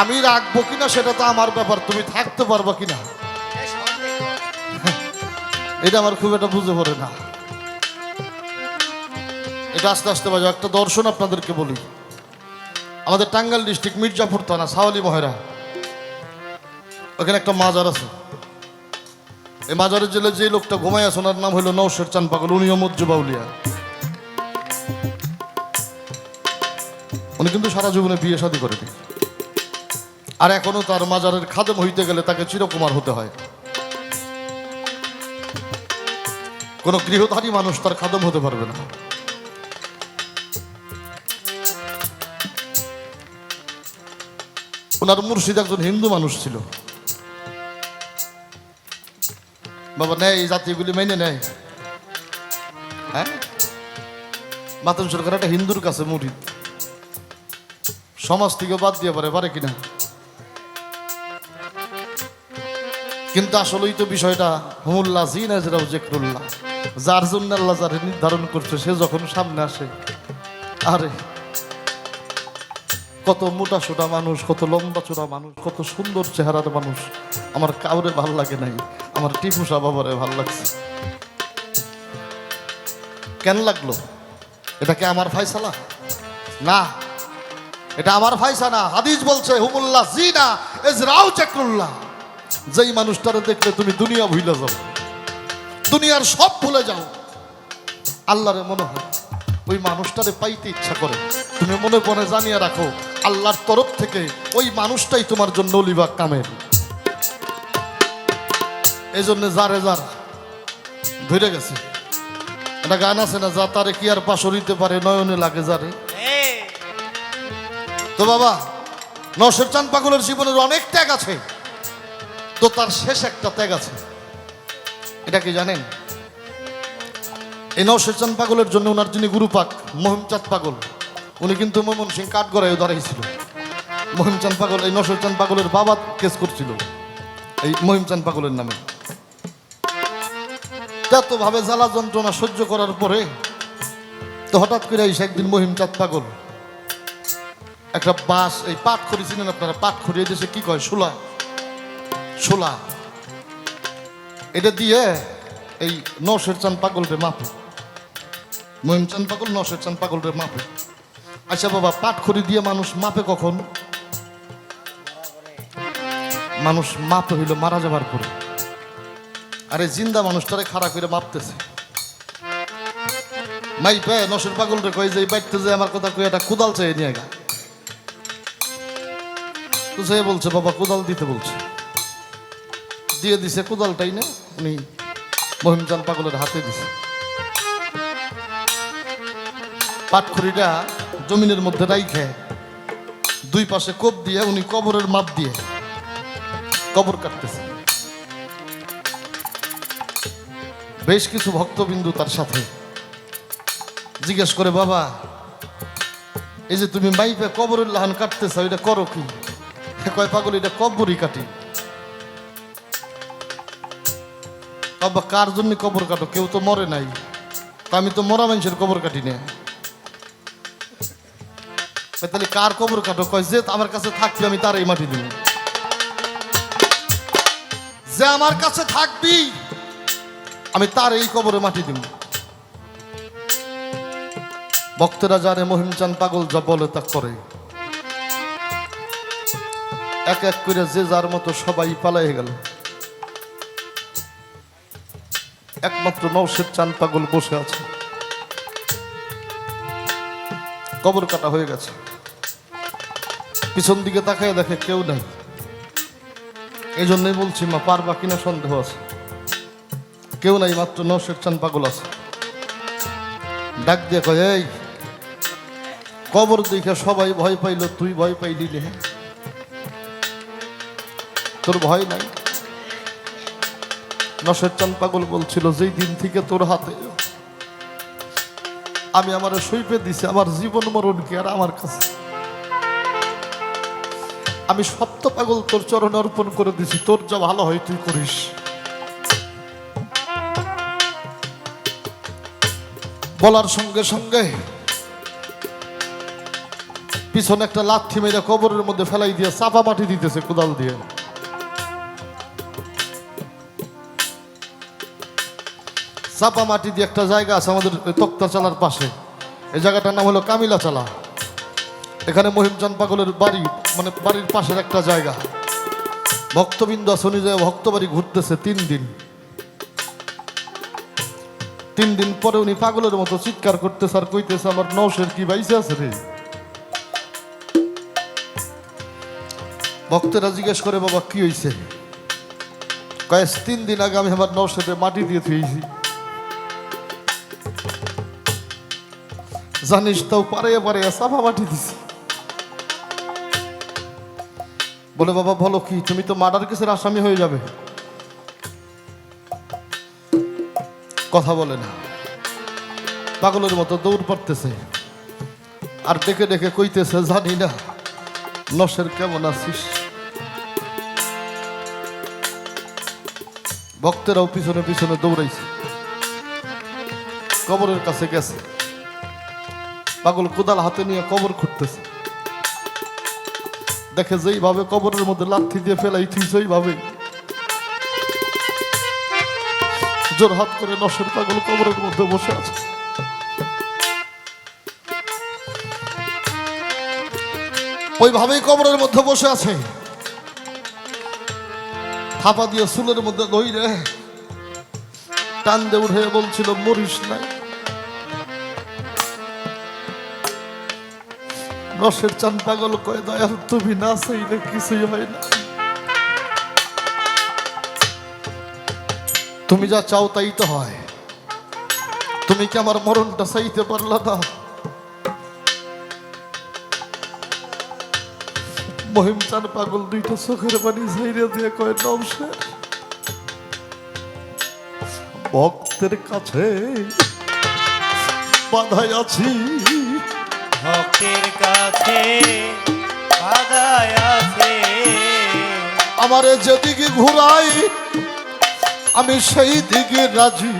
আমি রাখবো কিনা সেটা তো আমার ব্যাপার, তুমি থাকতে পারবা কিনা এটা আমার খুব একটা বুঝে পড়ে না। এটা আস্তে আস্তে বাজে। একটা দর্শন আপনাদেরকে বলি, আমাদের টাঙ্গাইল ডিস্ট্রিক্ট মির্জাপুর থানা সাওয়ালি মহেরা, ওখানে একটা মাজার আছে। এই মাজারের জেলে যে লোকটা ঘুমাই আছে ওনার নাম হলো নওশের চান পাগল, উনিও মজ্জু বাউলিয়া। উনি কিন্তু সারা জীবনে বিয়ে শাদী করেনি, আর এখনো তার মাজারের খাদেম হইতে গেলে তাকে চিরকুমার হতে হয়। কোনো গৃহধারী মানুষ তার খাদেম হতে পারবে না। ওনার মুর্শিদ একজন হিন্দু মানুষ ছিল। বাবা নেয় এই জাতিগুলি মেনে নেয়। হ্যাঁ, মাতন সরকার একটা হিন্দুর কাছে মুরিদ, সমাজ থেকে বাদ দিয়ে পারে কিনা? কিন্তু আসলেই তো বিষয়টা হুমুল্লাহ জিনাজরাও জিকরুল্লাহ, যার জন্য আল্লাহ যারে নির্ধারণ করছে সে যখন সামনে আসে, আরে কত মোটা সোটা মানুষ, কত লম্বা চোরা মানুষ, কত সুন্দর চেহারার মানুষ, আমার কাউরে ভাল লাগে নাই, আমার টিপু সাহ বাবারে ভাল লাগছে। কেন লাগলো? এটা কি আমার ফায়সালা? না, এটা আমার ফায়সা না। হাদিস বলছে হুমুল্লাহ জিনা ইজরাউ জিকরুল্লাহ, যেই মানুষটারে দেখলে তুমি দুনিয়া ভুলে যাও, দুনিয়ার সব ভুলে যাও, আল্লাহরে মনে হয়, ওই মানুষটারে পাইতে ইচ্ছা করে। তুমি মনে মনে জানিয়ে রাখো, আল্লাহর তরফ থেকে ওই মানুষটাই তোমার জন্য অলিবা কামেল। এই জন্য যারে যার ধরে গেছে, একটা গান আছে না, যা তারে কি আর পাশরিতে পারে নয়নে লাগে যারে। তো বাবা, নওশের চাঁদ পাগলের জীবনের অনেক ত্যাগ আছে, তো তার শেষ একটা ত্যাগ আছে, এটা কি জানেন? এই নওশের চাঁদ পাগলের জন্য ওনার যিনি গুরুপাক মহিমচাঁদ পাগল, উনি কিন্তু ময়মনসিংহ কাঠগড়ায় দাঁড়িয়েছিল। মহিমচাঁদ পাগল, এই নওশের চাঁদ পাগলের বাবা কেস করছিল এই মহিমচাঁদ পাগলের নামে। এতভাবে জ্বালা যন্ত্রণা সহ্য করার পরে তো হঠাৎ করে এসে একদিন মহিমচাঁদ পাগল একটা বাঁশ, এই পাট খড়ি চিনেন আপনারা? পাট খড়ি এই দেশে কি কয়? শোলা। শোলা এটা দিয়ে এই নওশের চাঁদ পাগলরে মাপে, মহিমচাঁদ পাগল নওশের চাঁদ পাগলরে মাপে। আচ্ছা বাবা, পাট খড়ি দিয়ে মানুষ মাপে কখন? মানুষ মাপে হইল মারা যাবার পরে। আরে জিন্দা মানুষটারে খাড়া করে মাপতেছে, মাইপে নওশের পাগলরে কয় যে বাইতে যে আমার কথা কই, একটা কোদাল চাই নিয়ে গা। তো সে বলছে বাবা কোদাল দিতে বলছে, দিয়ে দিছে কোদালটাই না, উনি মহিমচাঁদ পাগলের হাতে দিছে। পাটখড়িটা জমিনের মধ্যে রাইখে দুই পাশে কোপ দিয়ে উনি কবরের মাপ দিয়ে কবর কাটতেছে। বেশ কিছু ভক্তবিন্দু তার সাথে জিজ্ঞেস করে, বাবা এই যে তুমি মাইপে কবরের লাহান কাটতেছ, এটা করো কি? কয় পাগল, এটা কবরই কাটি। বাবা কার জন্য কবর কাটো? কেউ তো মরে নাই, আমি তো মরা মানুষের কবর কাটি না। তাহলে কার কবর কাটো? কয় যে আমার কাছে থাকবি আমি তার এই মাটি দিব, যে আমার কাছে থাকবি আমি তার এই কবরে মাটি দিব। ভক্তরা জানে মহিমচাঁদ পাগল যা বলে তা করে। এক এক করে যে যার মতো সবাই পালাই গেল, একমাত্র নওশের চাঁদ পাগল বসে আছে। কবর কাটা হয়ে গেছে, পিছন দিকে তাকায় দেখে কেউ নাই। এই জন্যই বলছি মা, পারবা কিনা সন্দেহ আছে। কেউ নাই, মাত্র নওশের চাঁদ পাগল আছে। ডাক দিয়ে কয়, এই কবর দেখে সবাই ভয় পাইল, তুই ভয় পাইলি নে? তোর ভয় নাই? নওশের চাঁদ পাগল বলছিল, যেই দিন থেকে তোর হাতে আমি আমার সইপে দিছি, আমার জীবন মরণ কি আর আমার কাছে? আমি সপ্ত পাগল তোর চরণে অর্পণ করে দিছি, তোর যা ভালো হয় তুই করিস। বলার সঙ্গে সঙ্গে পিছনে একটা লাথি মেরে কবরের মধ্যে ফেলাই দিয়ে চাপা মাটি দিতেছে কোদাল দিয়ে। চাপা মাটি দিয়ে একটা জায়গা আছে আমাদের তক্তা চালার পাশে, এই জায়গাটার নাম হলো কামিলা চালা। এখানে মহিমচাঁদ পাগলের বাড়ি, মানে বাড়ির পাশের একটা জায়গা। ভক্তবৃন্দ আছে, উনি যায় ভক্ত বাড়ি ঘুরতেছে 3 দিন। 3 দিন পরে উনি পাগলের মতো চিৎকার করতেছে আর কইতেছে, আমার নওশের কি বাইসে আছে রে, ভক্তরা জিজ্ঞেস করে বাবা কি হয়েছে, কয়েক 3 দিন আগে আমি আমার নৌসাদে মাটি দিয়ে থুয়েছি, জানিস তাও পারে পারে সাফা মাটি দিছি। বলে বাবা বলো কি, তুমি তো মার্ডার কেসের আসামি হয়ে যাবে। কথা বলে না, পাগলের মতো দৌড় পারতেছে আর ডেকে ডেকে কইতেছে জানি না নশের কেমন আছিস। ভক্তেরাও পিছনে পিছনে দৌড়াইছে, কবরের কাছে গেছে, পাগল কোদাল হাতে নিয়ে কবর খুঁড়তেছে। দেখে যেইভাবে কবরের মধ্যে লাথি দিয়ে ফেলাই ঠিক সেইভাবে জোর হাত করে নশের পাগল কবরের মধ্যে বসে আছে। ওইভাবেই কবরের মধ্যে বসে আছে, থাপা দিয়ে চুলের মধ্যে ধইরে টান দিয়ে উঠে বলছিল মরিস নাই। রসের চান পাগল কয়ে দয়াল তুমি না চাইলে কিছুই হয় না, তুমি যা চাও তাই তো হয়, তুমি কি আমার মরণটা চাইতে পারলা না? মহিম চান পাগল দুইটা চোখের পানি ঝাইরে দিয়ে কয় নমস্কার, ভক্তের কাছে বাধাই আছি, ভক্তের কাছে বাধাই আছে, আমারে যেদিকে ঘুরাই আমি সেই দিকে রাজি,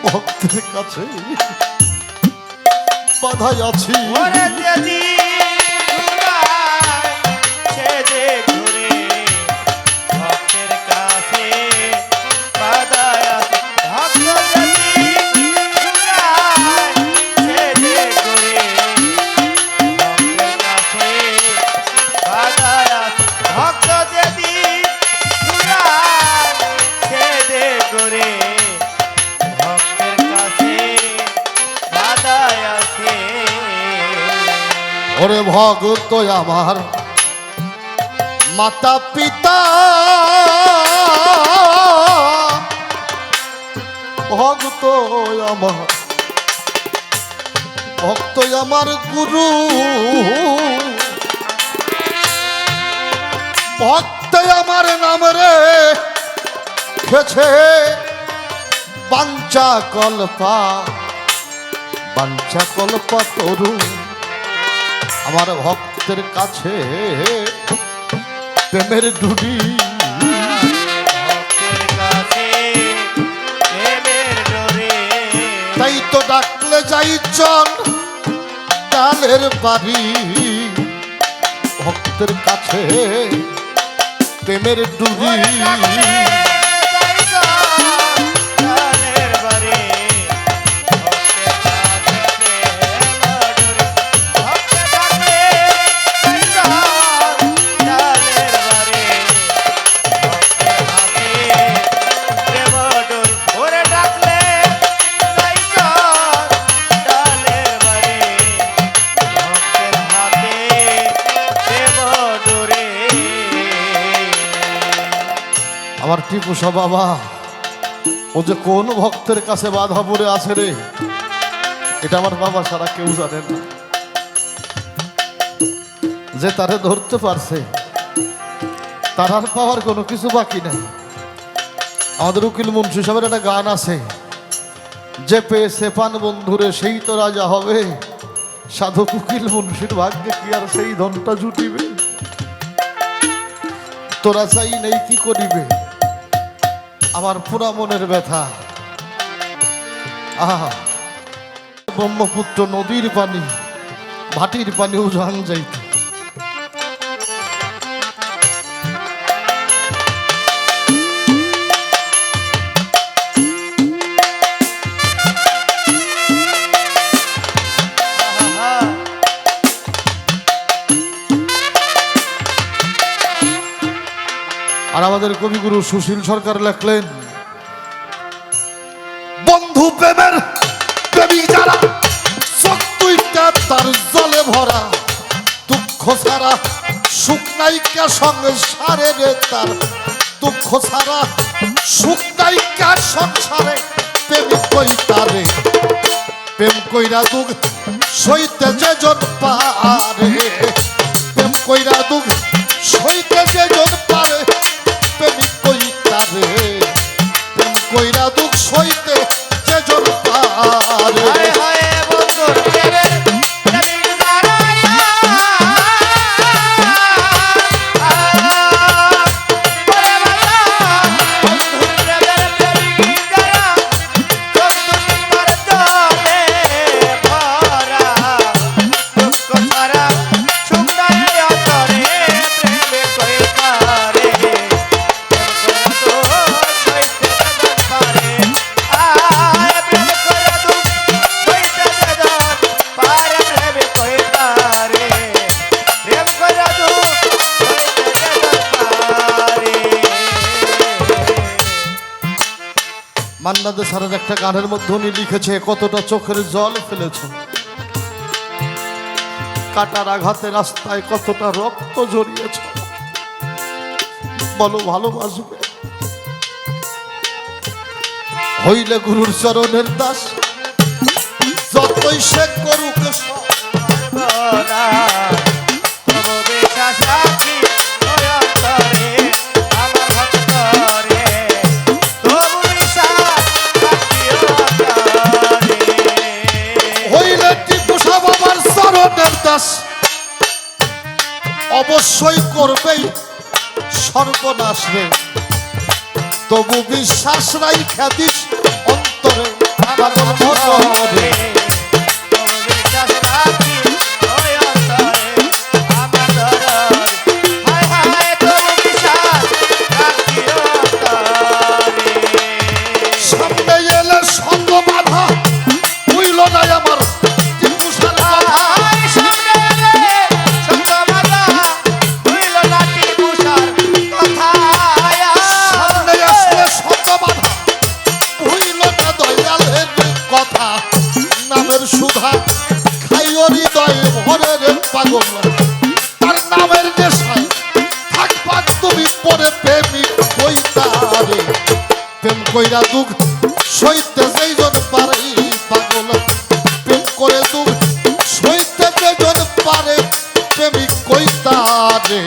ভক্তের কাছে বাধাই আছি। ওরে যদি ঘুরায় ছেদে ঘুরে, ভক্তের কাছে বাধাই আছে, ভক্ত যদি ঘুরায় ছেদে ঘুরে, ভক্তের কাছে বাধাই আছে, ভক্ত যদি ঘুরায় ছেদে ঘুরে, ভক্তের কাছে বাধাই আছে। ওরে ভগত আমার মাতা পিতা, ভক্ত আমার ভক্ত আমার গুরু, ভক্ত আমার নাম রে খেছে বাঞ্চা কল্পা, বাঞ্চা কল্পা তরু, আমার ভক্তের কাছে প্রেমের ডুডি, ভক্তের কাছে প্রেমের ডোরে, তাই তো ডাকলে যাই চল ডালের বাড়ি, ভক্তের কাছে প্রেমের ডুডি। ডালের বাড়ি, ভক্তের কাছে প্রেমের ডোরে, ভক্ত ডাকে যাই চল ডালের বাড়ি, ভক্তের হাতে প্রেমের ডোরে, ওরে ডাকলে যাই চল ডালের বাড়ি, ভক্তের হাতে প্রেমের ডোরে। আমার টিপুসা বাবা ও যে কোন ভক্তের কাছে বাধা পড়ে আছে রে, এটা আমার বাবা ছাড়া কেউ জানে না। যে তারে ধরতে পারছে তার আর পাওয়ার কোনো কিছু বাকি নাই। আমাদের উকিল মুন্সি সাহেবের একটা গান আছে, যে পেয়েছে পান বন্ধুরে সেই তো রাজা হবে, সাধক উকিল মুন্সির ভাগ্যে কি আর সেই ধনটা জুটিবে, তোরা চাই নেই কি করিবে, আমার পুরা মনের ব্যথা। আহা, ব্রহ্মপুত্র নদীর পানি ভাটির পানি উজান যাইত, আর আমাদের কবিগুরু সুশীল সরকার লেখলেন, বন্ধু প্রেমের প্রেমী যারা চোখ দুইটা তার জলে ভরা, দুঃখ ছাড়া সুখ নাইকা সংসারে রে তার দুঃখ ছাড়া সুখ নাইকা সংসারে প্রেমিক কই তারে প্রেম কইরা দুঃখ সইতে যে জন পারে প্রেম কইরা দুঃখ সইতে যে জন পারে প্রেমিক কই তারে প্রেম কইরা দুঃখ সইতে যে জন পারে হায় হায় বন্ধুর প্রেমের প্রেমিক যারা ওরে বাবা বন্ধুর প্রেমের প্রেমিক যারা চোখ দুটির জলে ভরা দুঃখ ছাড়া সুখ নাই অন্তরে প্রেমে কই পারে মান্না দে স্যারের একটা গানের মধ্যে উনি লিখেছে কতটা চোখের জল ফেলেছ কাটার আঘাতে রাস্তায় কতটা রক্ত জড়িয়েছ বলো ভালোবাসবে হইলে গুরুর চরণের দাস যতই সে করুক সব। হইলে টিপু সাহেব আমার চরণের দাস অবশ্যই করবেই সর্বনাশ রে তবু বিশ্বাস রাইখা দিস অন্তরে পাগল মনরে সামনে এলে সঙ্গ বাধা হইল না আমার টিপু সাহেব সামনে আসলে সঙ্গ বাধা হইল না দয়ালের কথা নামের সুধা খাইও হৃদয় ভরে রে পাগল তার নামের নেশায় থাকবা তুমি পরে প্রেমিক কইতারে প্রেম কইরা দুঃখ সইতে যেই জন পারে পাগল প্রেম করে দুঃখ সইতে যে জন পারে প্রেমিক কইতারে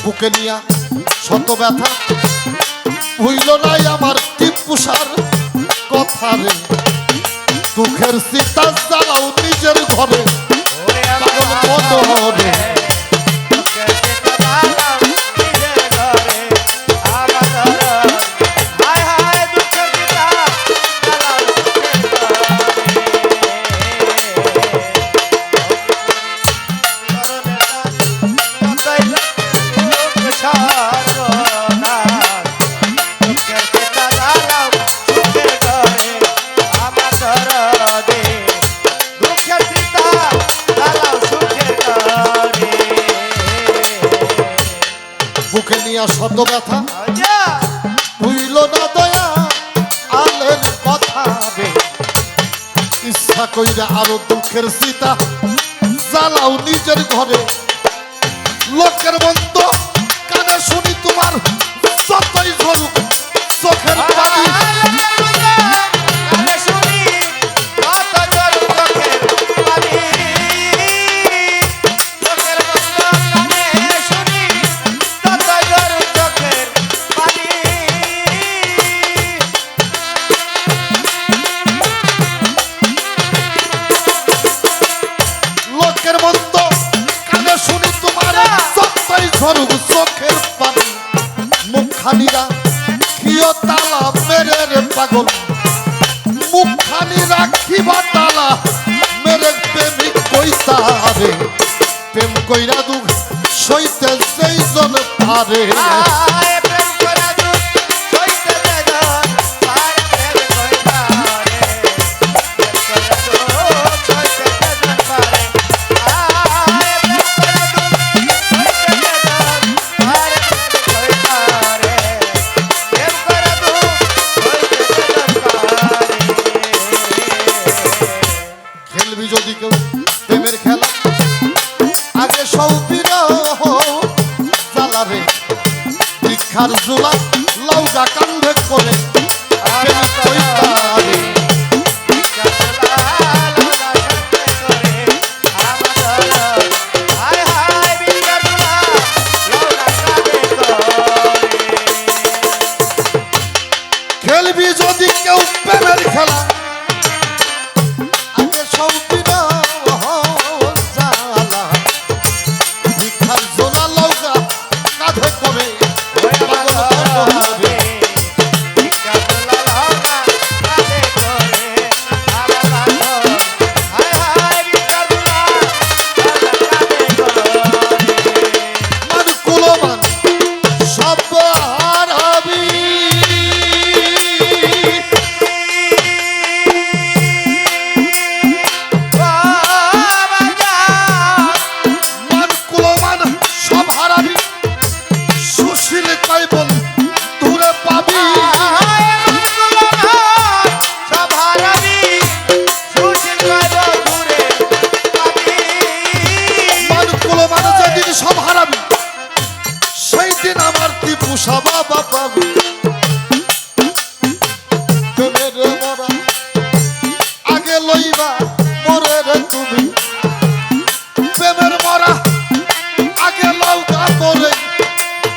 বুকে নিয়া শত ব্যথা হইল নাই আমার টিপুষার কথা রে দুঃখের সীতা জ্বালাও নিজের ঘরে পাগল মনরে বুকে নিয়া শত ব্যথা হইল না দয়া আলের কথা রে ইচ্ছা কইরা আরো দুঃখের সীতা জ্বালাও নিজের ঘরে লোকের বন্ধ কানে শুনি তোমার যতই ঝরুক চোখের পানি লোকের বন্ধ কানে শুনি তোমার যতই ঝরুক চোখের পানি মুখখানিরা খিও তালা মেরে রে পাগল মুখখানি রাখিবা তালা মেরে প্রেমিক কইতারে প্রেম কইরা দুঃখ সইতে যেই জন পারে ভিক্ষার জোলা লৌকা কান্ধে করে প্রেম কইতারে। খেলবি যদি কেউ প্রেমের খেলা আগে সব বিনা জ্বালা ভিক্ষার জোলা লৌকা কাঁধে করে মান কুলমান সব হারাবি। মান কুলমান সব হারাবি সুশীল কাইবন দূরে পাবি। মান কুলমান যেদিন সব হারাবি সেই দিন আমার টিপু বাবা পাবি। প্রেমের মরা আগে লইবা মরে রে তুমি প্রেমের মরা আগে লৌকা করে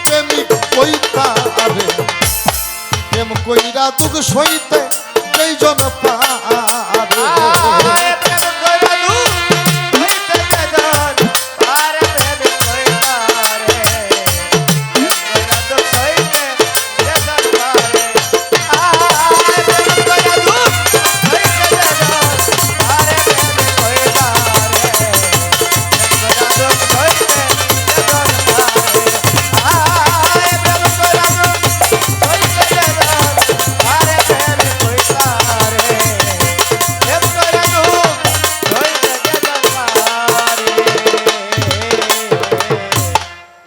প্রেমিক কইতা আরে প্রেম কইরা দুঃখ সইতে যেই জন পা